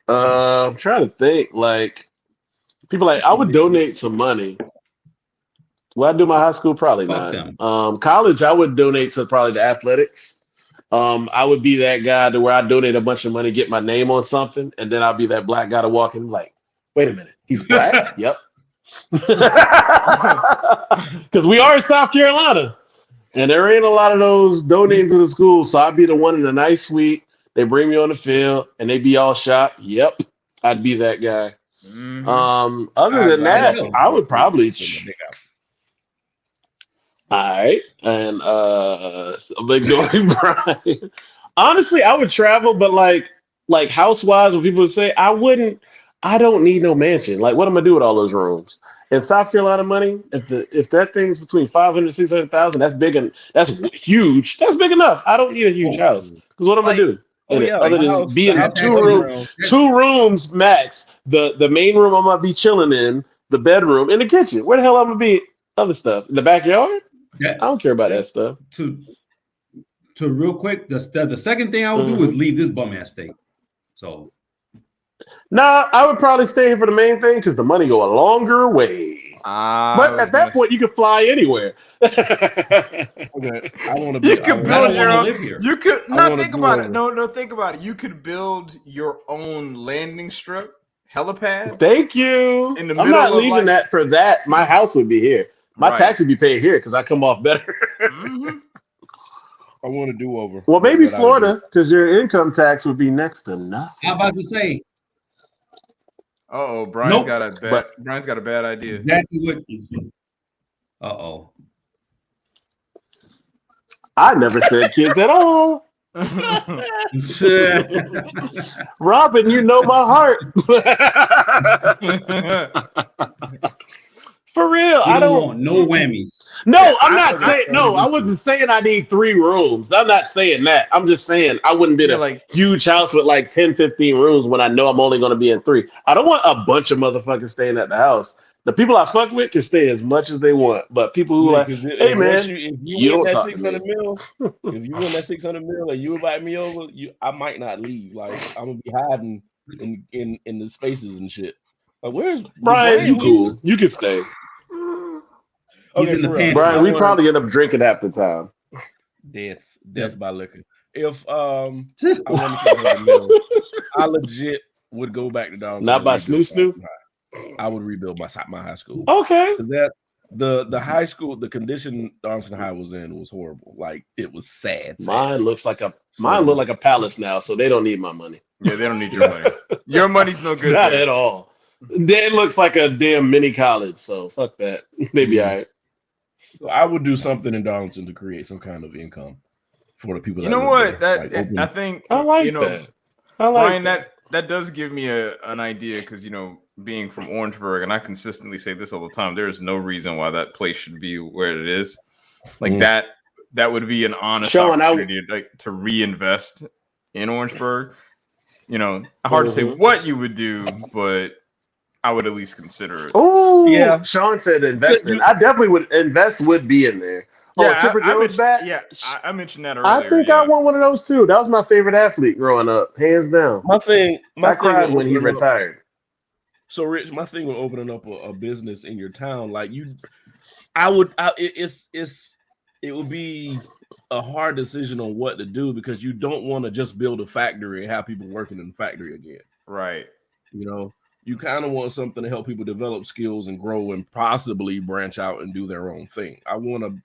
I'm trying to think. Like people like I would donate some money. Will I do my high school? Probably Fuck not. them. College, I would donate to probably the athletics. I would be that guy to where I donate a bunch of money, get my name on something, and then I'll be that black guy to walk in like, wait a minute, he's black? Yep. Because we are in South Carolina, and there ain't a lot of those donating to the school. So I'd be the one in the nice suite. They bring me on the field, and they be all shocked. Yep, I'd be that guy. Other than that, I would probably. All right, and I'm ignoring Brian. Honestly, I would travel, but like house-wise, when people would say, I don't need no mansion. Like, what am I gonna do with all those rooms? In South Carolina money, if that thing's between 500 600,000, that's big and that's huge. That's big enough. I don't need a huge house because what am I gonna do? Other than being in two rooms max. The main room I'm gonna be chilling in, the bedroom, and the kitchen. Where the hell I'm gonna be? Other stuff in the backyard. I don't care about that stuff. To real quick, the second thing I would do is leave this bum ass state. So, nah, I would probably stay here for the main thing because the money go a longer way. But at that point, you could fly anywhere. Okay, I want to be. You could build your own. Live here. You could not think about it. No, think about it. You could build your own landing strip, helipad. Thank you. In the I'm not leaving that for that. My house would be here. My tax would be paid here because I come off better. I want to do over. Well, maybe Florida because your income tax would be next to nothing. I'm about to say. Brian's got a bad. Brian's got a bad idea. Exactly what. I never said kids at all. Robin, you know my heart. For real, I don't want no whammies. No, I'm not saying no. I wasn't saying I need 3 rooms. I'm not saying that. I'm just saying I wouldn't be in a huge house with like 10, 15 rooms when I know I'm only going to be in 3. I don't want a bunch of motherfuckers staying at the house. The people I fuck with can stay as much as they want, but people who hey man, if you win that 600 mil, if you win that 600 mil and you invite me over, I might not leave. Like I'm gonna be hiding in the spaces and shit. Like where's Brian? You cool? You can stay. Okay, Brian, we probably end up drinking half the time. Death by liquor. If I want to I legit would go back to Darlington. Not by Snoop. I would rebuild my high school. Okay. That the high school, the condition Darlington High was in was horrible. Like it was sad. Mine look like a palace now, so they don't need my money. Yeah, they don't need your money. Your money's no good. Not at all. It looks like a damn mini college, so fuck that. They be all right. So I would do something in Darlington to create some kind of income for the people. You know what? I think I like that. I like Brian, that does give me an idea because being from Orangeburg, and I consistently say this all the time, there is no reason why that place should be where it is. Like that would be an honest opportunity to reinvest in Orangeburg. Hard to say what you would do, but I would at least consider it. Oh, yeah. Sean said invest in. I definitely would invest. Would be in there. Yeah, Chipper Jones back. Yeah, I mentioned that earlier. I think I want one of those too. That was my favorite athlete growing up, hands down. I cried when he retired. So, Rich, my thing with opening up a business in your town, like it would be a hard decision on what to do because you don't want to just build a factory and have people working in the factory again. Right. You kind of want something to help people develop skills and grow and possibly branch out and do their own thing. I want to,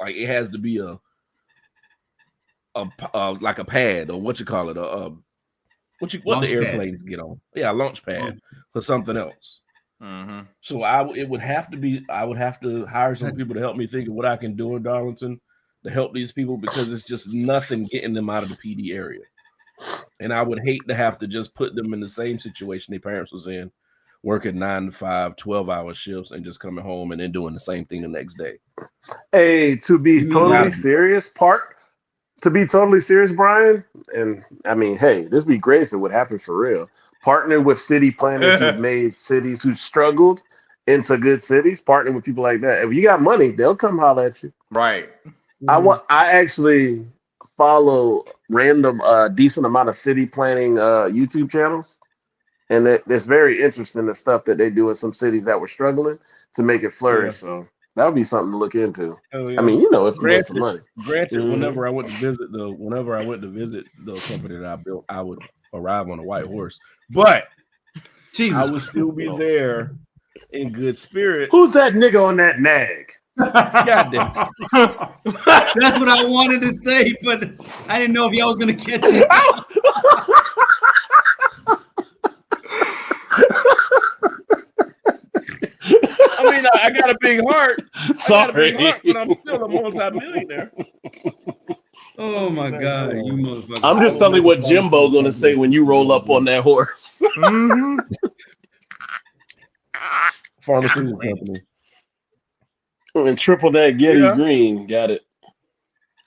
it has to be like a pad or what you call it, what the airplanes get on? Yeah, a launch pad for something else. So I would have to hire some people to help me think of what I can do in Darlington to help these people because it's just nothing getting them out of the PD area. And I would hate to have to just put them in the same situation their parents was in, working 9 to 5, 12-hour shifts and just coming home and then doing the same thing the next day. Hey, to be totally serious, Brian, and I mean, hey, this would be great if it would happen for real. Partnering with city planners who've made cities who struggled into good cities, partnering with people like that. If you got money, they'll come holler at you. Right. I actually follow random decent amount of city planning YouTube channels, and it's very interesting the stuff that they do in some cities that were struggling to make it flourish. Yeah. So that would be something to look into. Oh, I yeah. mean, if you make some money. Granted, Mhm. whenever I went to visit the company that I built, I would arrive on a white horse, but Jesus. I would still be there in good spirit. Who's that nigga on that nag? Goddamn. That's what I wanted to say, but I didn't know if y'all was gonna catch it. I mean, I got a big heart. Sorry. But I'm still a multi-millionaire. Oh my God, you motherfucker! I'm just telling you what Jimbo gonna say when you roll up on that horse. Mhm. Pharmaceutical company. And triple that Getty Yeah. Green. Got it.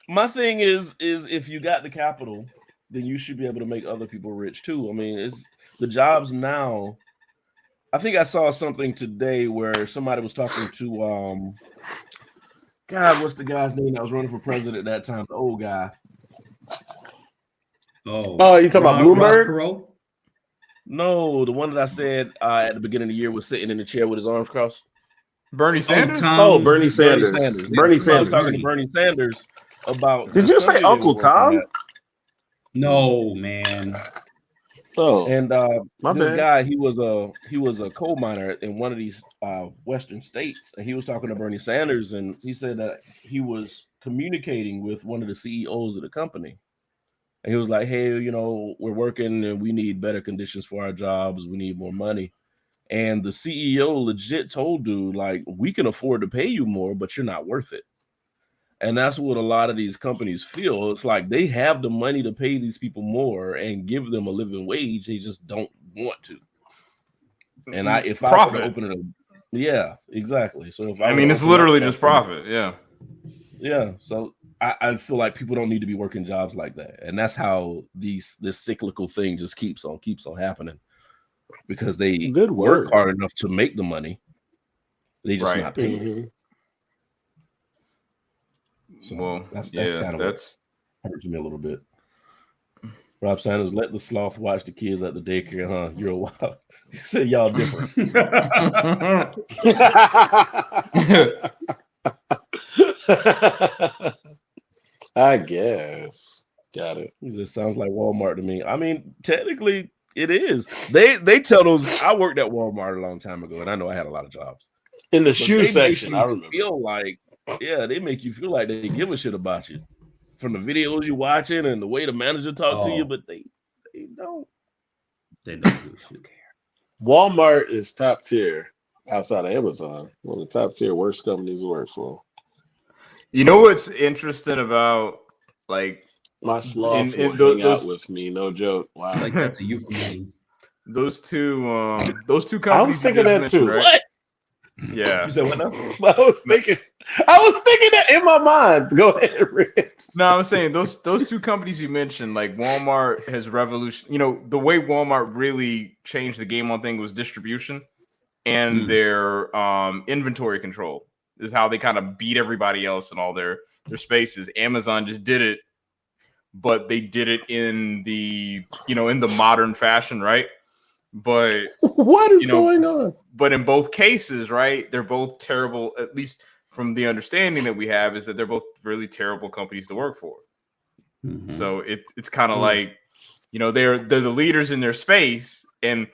My thing is if you got the capital, then you should be able to make other people rich too. I mean, it's the jobs now. I think I saw something today where somebody was talking to God, what's the guy's name that was running for president at that time? The old guy. Oh, you talking about Ross Bloomberg? Perot? No, the one that I said at the beginning of the year was sitting in the chair with his arms crossed. Bernie Sanders. Oh, Bernie Sanders. Bernie I was Sanders. talking to Bernie Sanders about. Did you say Uncle Tom? No, man. Oh, And my this bad. guy, he was a coal miner in one of these western states, and he was talking to Bernie Sanders, and he said that he was communicating with one of the CEOs of the company, and he was like, "Hey, we're working, and we need better conditions for our jobs. We need more money." And the CEO legit told dude, like, "We can afford to pay you more, but you're not worth it." And that's what a lot of these companies feel. It's like they have the money to pay these people more and give them a living wage. They just don't want to. And if I were to open it up, yeah, exactly. So if I mean, it's literally just profit. Yeah. Yeah. So I feel like people don't need to be working jobs like that. And that's how this cyclical thing just keeps on happening because they work hard enough to make the money. They just not paid. Mm-hmm. So well, that's kind of what hurts me a little bit. Rob Sanders, let the sloth watch the kids at the daycare, huh? You're a wild. You said y'all different. I guess. Got it. It just sounds like Walmart to me. I mean, technically it is. They tell those. I worked at Walmart a long time ago, and I know I had a lot of jobs. In the shoe section, I remember. They make you feel like they give a shit about you from the videos you're watching and the way the manager talk to you, but they don't. They don't do shit. Walmart is top tier outside of Amazon. One of the top tier worst companies to work for. You know what's interesting about like my sloth will hang out with me, no joke. Wow, like that's a euphemism. Those two companies. I was thinking that too. Right? What? Yeah. You said what now? I was thinking that in my mind. Go ahead, Rich. No, I'm saying those two companies you mentioned, like Walmart has revolution. The way Walmart really changed the game on things was distribution and their inventory control is how they kind of beat everybody else in all their spaces. Amazon just did it, but they did it in the in the modern fashion, right? But what is going on? But in both cases, right, they're both terrible. At least from the understanding that we have, is that they're both really terrible companies to work for. Mm-hmm. So it's kind of like they're the leaders in their space, and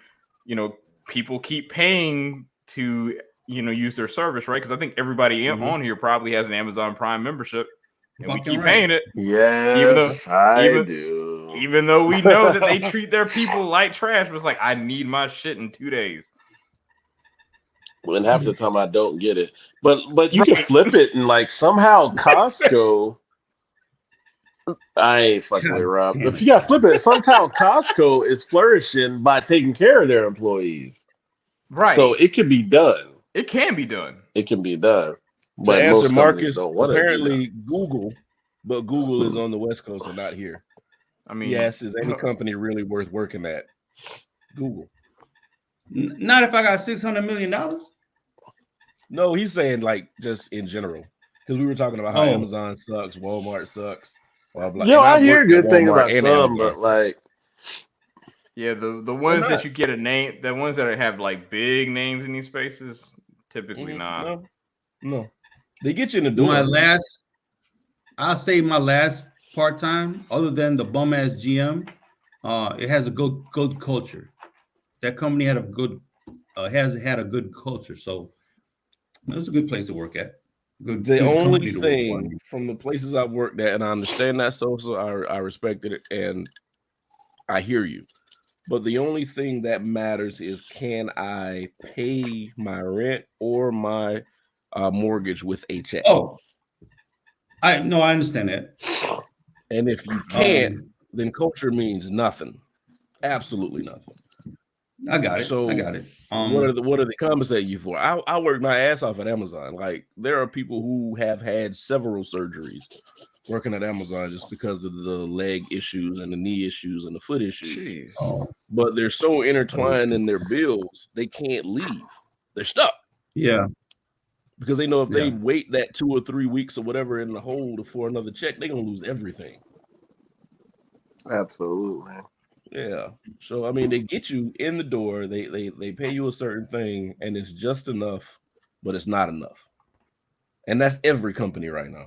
people keep paying to use their service, right? Because I think everybody on here probably has an Amazon Prime membership, and we keep paying it. Yes, I do. Even though we know that they treat their people like trash, but it's like, I need my shit in 2 days. Well, and half the time I don't get it. But you can flip it and like somehow Costco. I ain't fucking with Rob. If you got flip it, somehow Costco is flourishing by taking care of their employees. Right. So it can be done. It can be done. It can be done. But to answer Marcus, apparently Google is on the West Coast and not here. I mean, yes, is any company really worth working at? Google. Not if I got $600 million. No, he's saying like just in general, because we were talking about how Amazon sucks, Walmart sucks. Blah, blah. Yo, And I I've hear worked at good things Walmart about and some, Amazon. but like, Yeah, the ones not? that you get a name, the ones that have like big names in these spaces, typically not. No. They get you in the door. I'll say my last part time, other than the bum ass GM, it has a good culture. That company had a good has had a good culture, so it was a good place to work at. The Good only company to work for. thing from the places I've worked at, and I understand that, so I respected it, and I hear you. But the only thing that matters is, can I pay my rent or my mortgage with a check? Oh, I understand that. And if you can't, then culture means nothing. Absolutely nothing. I got it. So I got it. what are they compensating you for? I work my ass off at Amazon. Like, there are people who have had several surgeries working at Amazon just because of the leg issues and the knee issues and the foot issues. But they're so intertwined in their bills, they can't leave. They're stuck. Yeah. Because they know if they wait that 2 or 3 weeks or whatever in the hole for another check, they're gonna lose everything. absolutely. Yeah. So I mean, they get you in the door, they pay you a certain thing, and it's just enough, but it's not enough. And that's every company right now.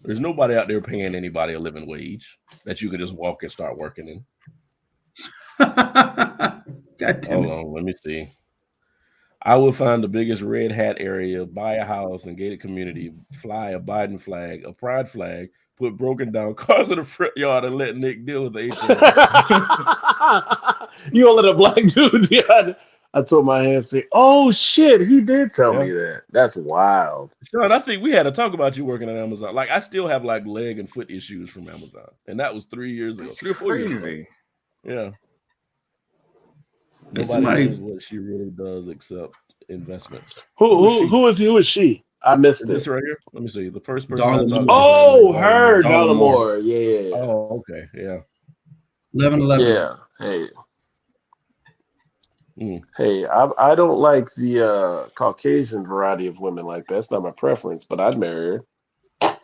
There's nobody out there paying anybody a living wage that you can just walk and start working in. God damn Hold it. on, let me see. I will find the biggest red hat area, buy a house in gated community, fly a Biden flag, a pride flag, put broken down cars in the front yard, and let Nick deal with the HOA. You gonna let a black dude? Yeah, I told my hamster. Oh shit, he did tell me that. That's wild. Sean, I think we had to talk about you working at Amazon. Like, I still have like leg and foot issues from Amazon, and that was 3 years ago, 3 or 4 years ago. Yeah. Nobody knows what she really does except investments. Who is she? I missed Is it. this right here? Let me see. The first person Darla I talked to. Oh, her, Darla Moore. Yeah. Oh, okay. Yeah. 11-11. Yeah. Hey. Hey, I don't like the Caucasian variety of women like that. That's not my preference, but I'd marry her.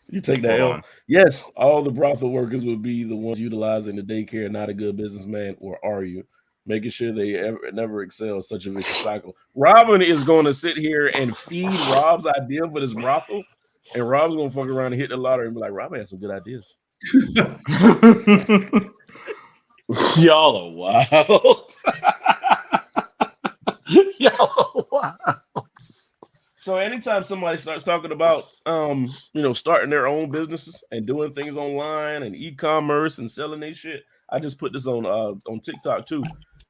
You take that L. Yes, all the brothel workers would be the ones utilizing the daycare, not a good businessman, or are you? Making sure they never excel such a vicious cycle. Robin is going to sit here and feed Rob's idea for this brothel, and Rob's going to fuck around and hit the lottery and be like, Rob has some good ideas. Y'all are wild. Y'all are wild. So anytime somebody starts talking about, starting their own businesses and doing things online and e-commerce and selling their shit, I just put this on TikTok too.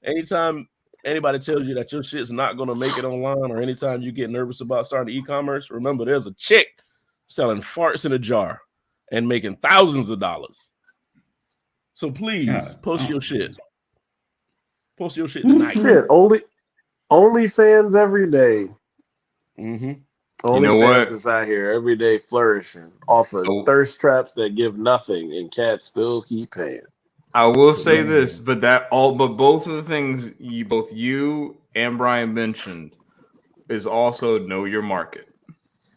Anytime anybody tells you that your shit's not going to make it online, or anytime you get nervous about starting e-commerce, remember there's a chick selling farts in a jar and making thousands of dollars. So please post your shit. Post your shit tonight. Shit, OnlyFans every day. Mm-hmm. OnlyFans is out here every day flourishing off of thirst traps that give nothing, and cats still keep paying. I will say this, but both of the things both you and Brian mentioned is also know your market,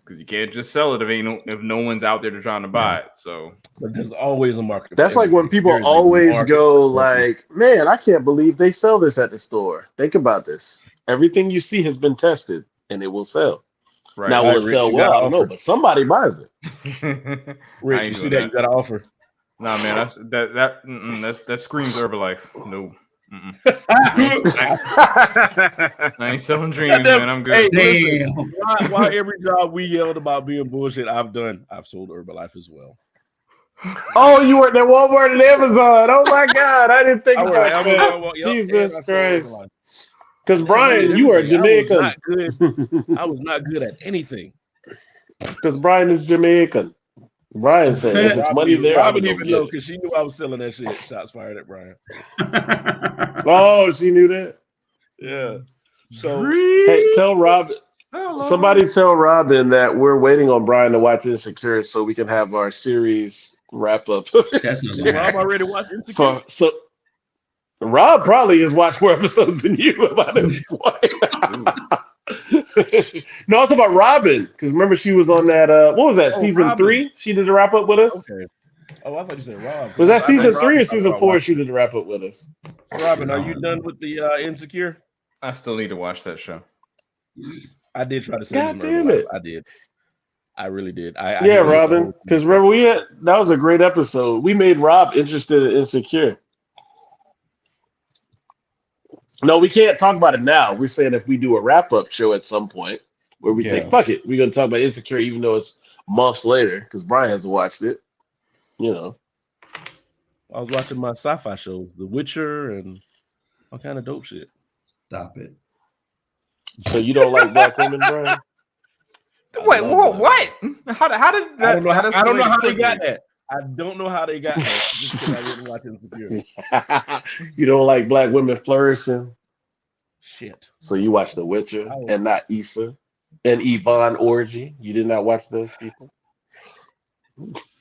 because you can't just sell it if no one's out there trying to buy it. So, but there's always a market. That's like when people always go like, "Man, I can't believe they sell this at the store." Think about this: everything you see has been tested, and it will sell. Right. Now, will it sell well? I don't know, but somebody buys it. Rich, you see that? You got to offer. Nah, man, that screams Herbalife. No. I ain't selling dreams, man. I'm good. Hey, listen, why every job we yelled about being bullshit, I've sold Herbalife as well. Oh, you worked at Walmart and Amazon. Oh my God, I didn't think about that. Jesus Christ. Because Brian, you are Jamaican. I was not good at anything. Because Brian is Jamaican. Brian said, if it's money there, I wouldn't even know, because she knew I was selling that shit. Shots fired at Brian. Oh, she knew that? Yeah. So, hey, tell Robin. Somebody tell Robin that we're waiting on Brian to watch Insecure so we can have our series wrap up. Rob already watched Insecure? Rob probably has watched more episodes than you about this point. No, it's about Robin because remember she was on that. What was that? Oh, season Robin. 3. She did the wrap up with us. Okay. Oh, I thought you said Rob. Was that I season thought 3 or Robin season about 4? She did the wrap up with us. Robin, are you done with the Insecure? I still need to watch that show. I did try to say God damn it! I did. I really did. Yeah, Robin. Because remember that was a great episode. We made Rob interested in Insecure. No, we can't talk about it now. We're saying if we do a wrap up show at some point where we say, fuck it, we're going to talk about Insecure even though it's months later because Brian hasn't watched it. You know. I was watching my sci-fi show, The Witcher, and all kind of dope shit. Stop it. So you don't like black women, Brian? Wait, what? How did that? I don't know how they got that. I don't know how they got that. Just because I didn't watch Insecure. You don't like black women flourishing? Shit. So you watch The Witcher and not Issa and Yvonne Orgy? You did not watch those people?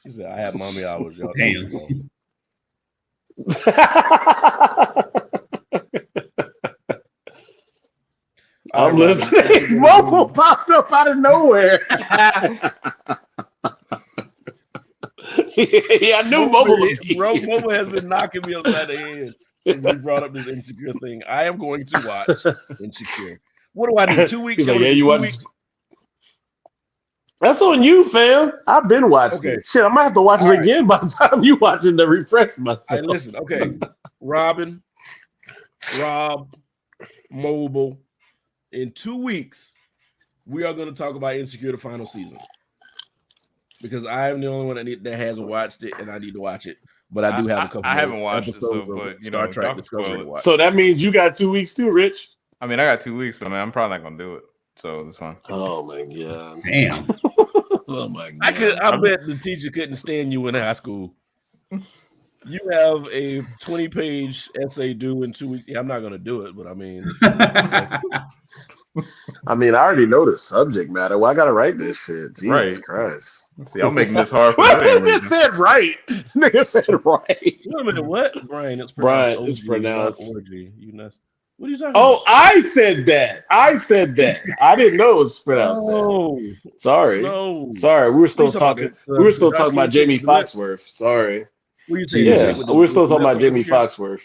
She said, I had mommy hours, y'all. Damn. I'm listening. Mobile popped up out of nowhere. Yeah, I knew Mobile has been knocking me upside the head since we brought up this Insecure thing. I am going to watch Insecure. What do I do? 2 weeks? Like, yeah, you watch. That's on you, fam. I've been watching it. Shit, I might have to watch it again by the time you watch it to refresh myself. Hey, listen, okay. Robin, Rob, Mobile. In 2 weeks, we are going to talk about Insecure, the final season. Because I am the only one that hasn't watched it, and I need to watch it. But I do have a couple. I haven't watched it, so but you know, Trek Discovery to watch. So that means you got 2 weeks too, Rich. I mean, I got 2 weeks, but I'm probably not gonna do it. So it's fine. Oh my god! Damn. Oh my god! I bet the teacher couldn't stand you in high school. You have a 20-page essay due in 2 weeks. Yeah, I'm not gonna do it, but I mean. I already know the subject matter. Well, I gotta write this shit. Jesus Christ. Let's see, I'm making this hard for you. Nigga said right. Nigga said right. Wait a minute, what? Brian, it's pronounced. Brian, it's pronounced. Orgy. What are you talking about? about? I said that. I didn't know it was pronounced that. Sorry. No. Sorry. We were still talking. We were still talking about Jamie Foxworth. Sorry. What are you saying? Yeah, we were still talking about Jamie Foxworth.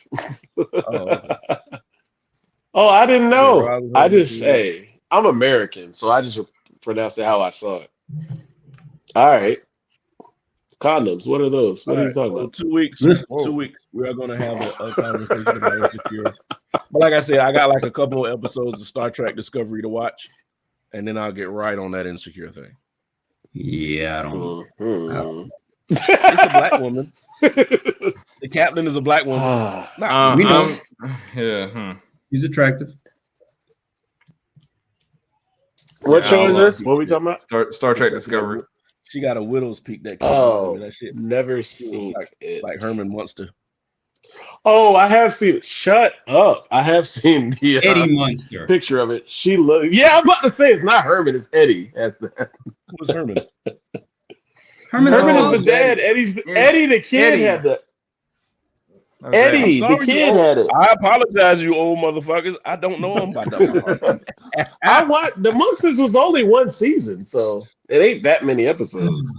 Oh, I didn't know. I just say I'm American, so I just pronounced it how I saw it. All right. Condoms. What are those? What are you talking about? 2 weeks. 2 weeks. We are going to have a conversation about Insecure. But like I said, I got like a couple of episodes of Star Trek Discovery to watch, and then I'll get right on that Insecure thing. Yeah, I don't know. It's a black woman. The captain is a black woman. We know. Yeah. He's attractive. What show is this? What are we talking about? Star Trek Discovery. She got a widow's peak that came out that shit. Never seen it. Like Herman Munster. Oh, I have seen it. Shut up. I have seen the Eddie Munster picture of it. She look. Yeah, I'm about to say it's not Herman, it's Eddie. Who's Herman? Herman is the dad. Eddie the kid had the Eddie, the kid had it. I apologize, you old motherfuckers. I don't know him by that. I watched the Monsters was only one season, so it ain't that many episodes.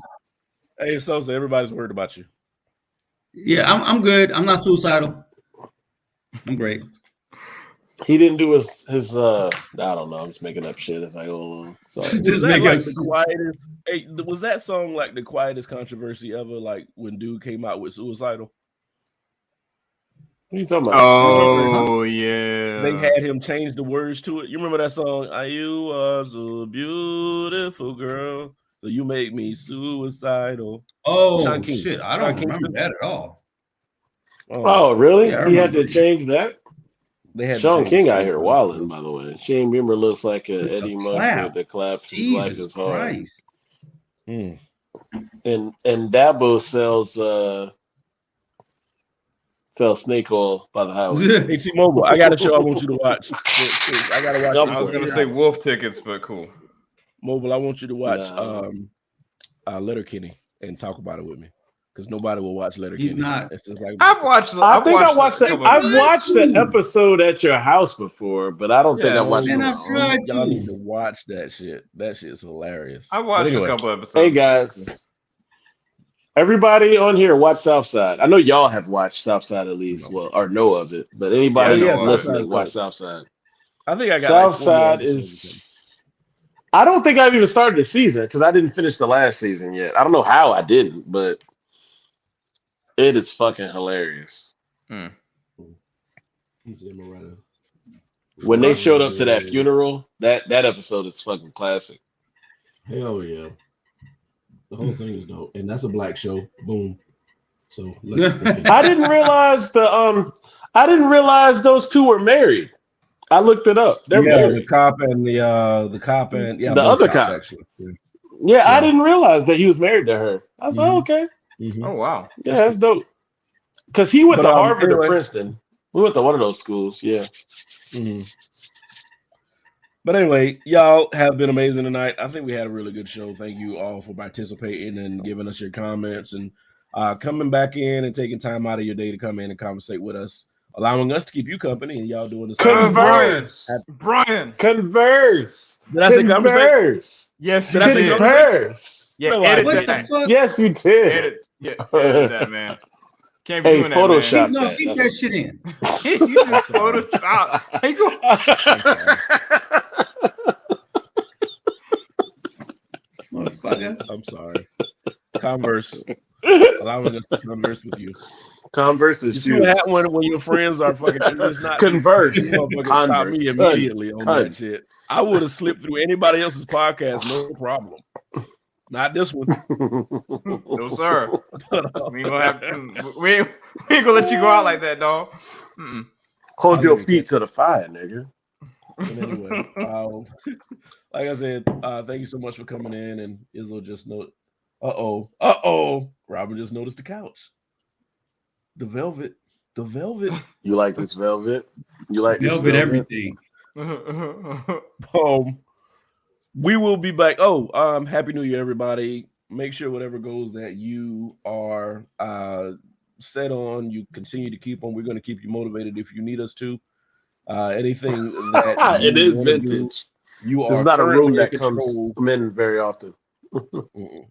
Hey, Sosa, everybody's worried about you. Yeah, I'm good. I'm not suicidal. I'm great. He didn't do his I don't know. I'm just making up shit as I go along. Just make like the quietest. Hey, was that song like the quietest controversy ever? Like when dude came out with Suicidal. What are you talking about? Oh yeah. They had him change the words to it. You remember that song? You was a beautiful girl, so you make me suicidal. Oh shit! I don't remember that at all. Oh really? Yeah, he had to change that. They had Sean King out here wilding, by the way. Shane Beamer looks like an Eddie Munster with the clap. Jesus like Christ. And Dabo sells snake oil by the highway. Hey, T-Mobile, I got a show I want you to watch. I gotta watch. I was gonna say Wolf Tickets, but cool. Mobile, I want you to watch Letterkenny and talk about it with me. because nobody will watch Letterkenny. He's not. It's just like I've watched. I think I a watched the couple I've episodes. watched the episode at your house before, but I don't think Yeah. I watched Man, it. I've tried y'all need to to. watch that shit. That shit's hilarious. I But watched anyway, a couple episodes. Hey guys, everybody on here watch Southside. I know y'all have watched Southside at least, well, or know of it. But anybody Yeah, I know that's of it. listening, watch Southside. I think I got like 40 Southside episodes is. in. I don't think I've even started the season because I didn't finish the last season yet. I don't know how I didn't, but it is fucking hilarious. When they showed up to that funeral, that episode is fucking classic. Hell yeah. The whole thing is dope. And that's a black show. Boom. So I didn't realize those two were married. I looked it up. They're married. the cop and the The both other cops, cop. actually. Yeah, I didn't realize that he was married to her. I was like, okay, Mhm. Oh wow. yeah, that's dope. Because he went But, to Harvard anyway. or Princeton. We went to one of those schools. Yeah. Mhm. But anyway, y'all have been amazing tonight. I think we had a really good show. Thank you all for participating and giving us your comments and coming back in and taking time out of your day to come in and conversate with us, allowing us to keep you company and y'all doing the same. Brian. Converse. Did I say conversate? Converse. Yes, you Did I say did. Converse. Yeah, No, edit What the that. fuck? Yes, you did. Edit that, man. Can't be Hey, doing Photoshop. No, that. keep That's- that shit in. that, man. You just Photoshop. Hey, go. Motherfucker. I'm sorry. Converse. Allowing us to converse with you. Converse You is see what happens when your friends are fucking English Nazis? Converse. You motherfuckers stopped Converse. me immediately on Con- that shit. I would have slipped through anybody else's podcast, no problem. Not this one. No, sir. We ain't gonna let you go out like that, dog. Mm-mm. Hold your feet to the fire, nigga. But anyway, like I said, thank you so much for coming in. And Izzo just noticed. Robin just noticed the couch. The velvet. You like this velvet? You like this Velvet velvet? everything. We will be back. Happy New Year, everybody. Make sure whatever goals that you are set on, you continue to keep on. We're going to keep you motivated if you need us to. Anything that It you is wanna do, vintage. you It's are not a room currently that in comes control. in very often.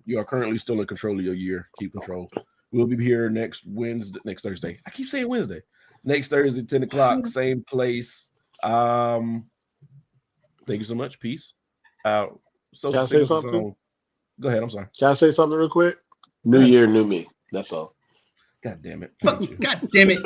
You are currently still in control of your year. Keep control. We'll be here next Thursday. I keep saying Wednesday. Next Thursday, 10 o'clock, same place. Thank you so much. Peace. Can So I say something? Go ahead. I'm sorry. Can I say something real quick? New year, new me. That's all. God damn it. God damn it.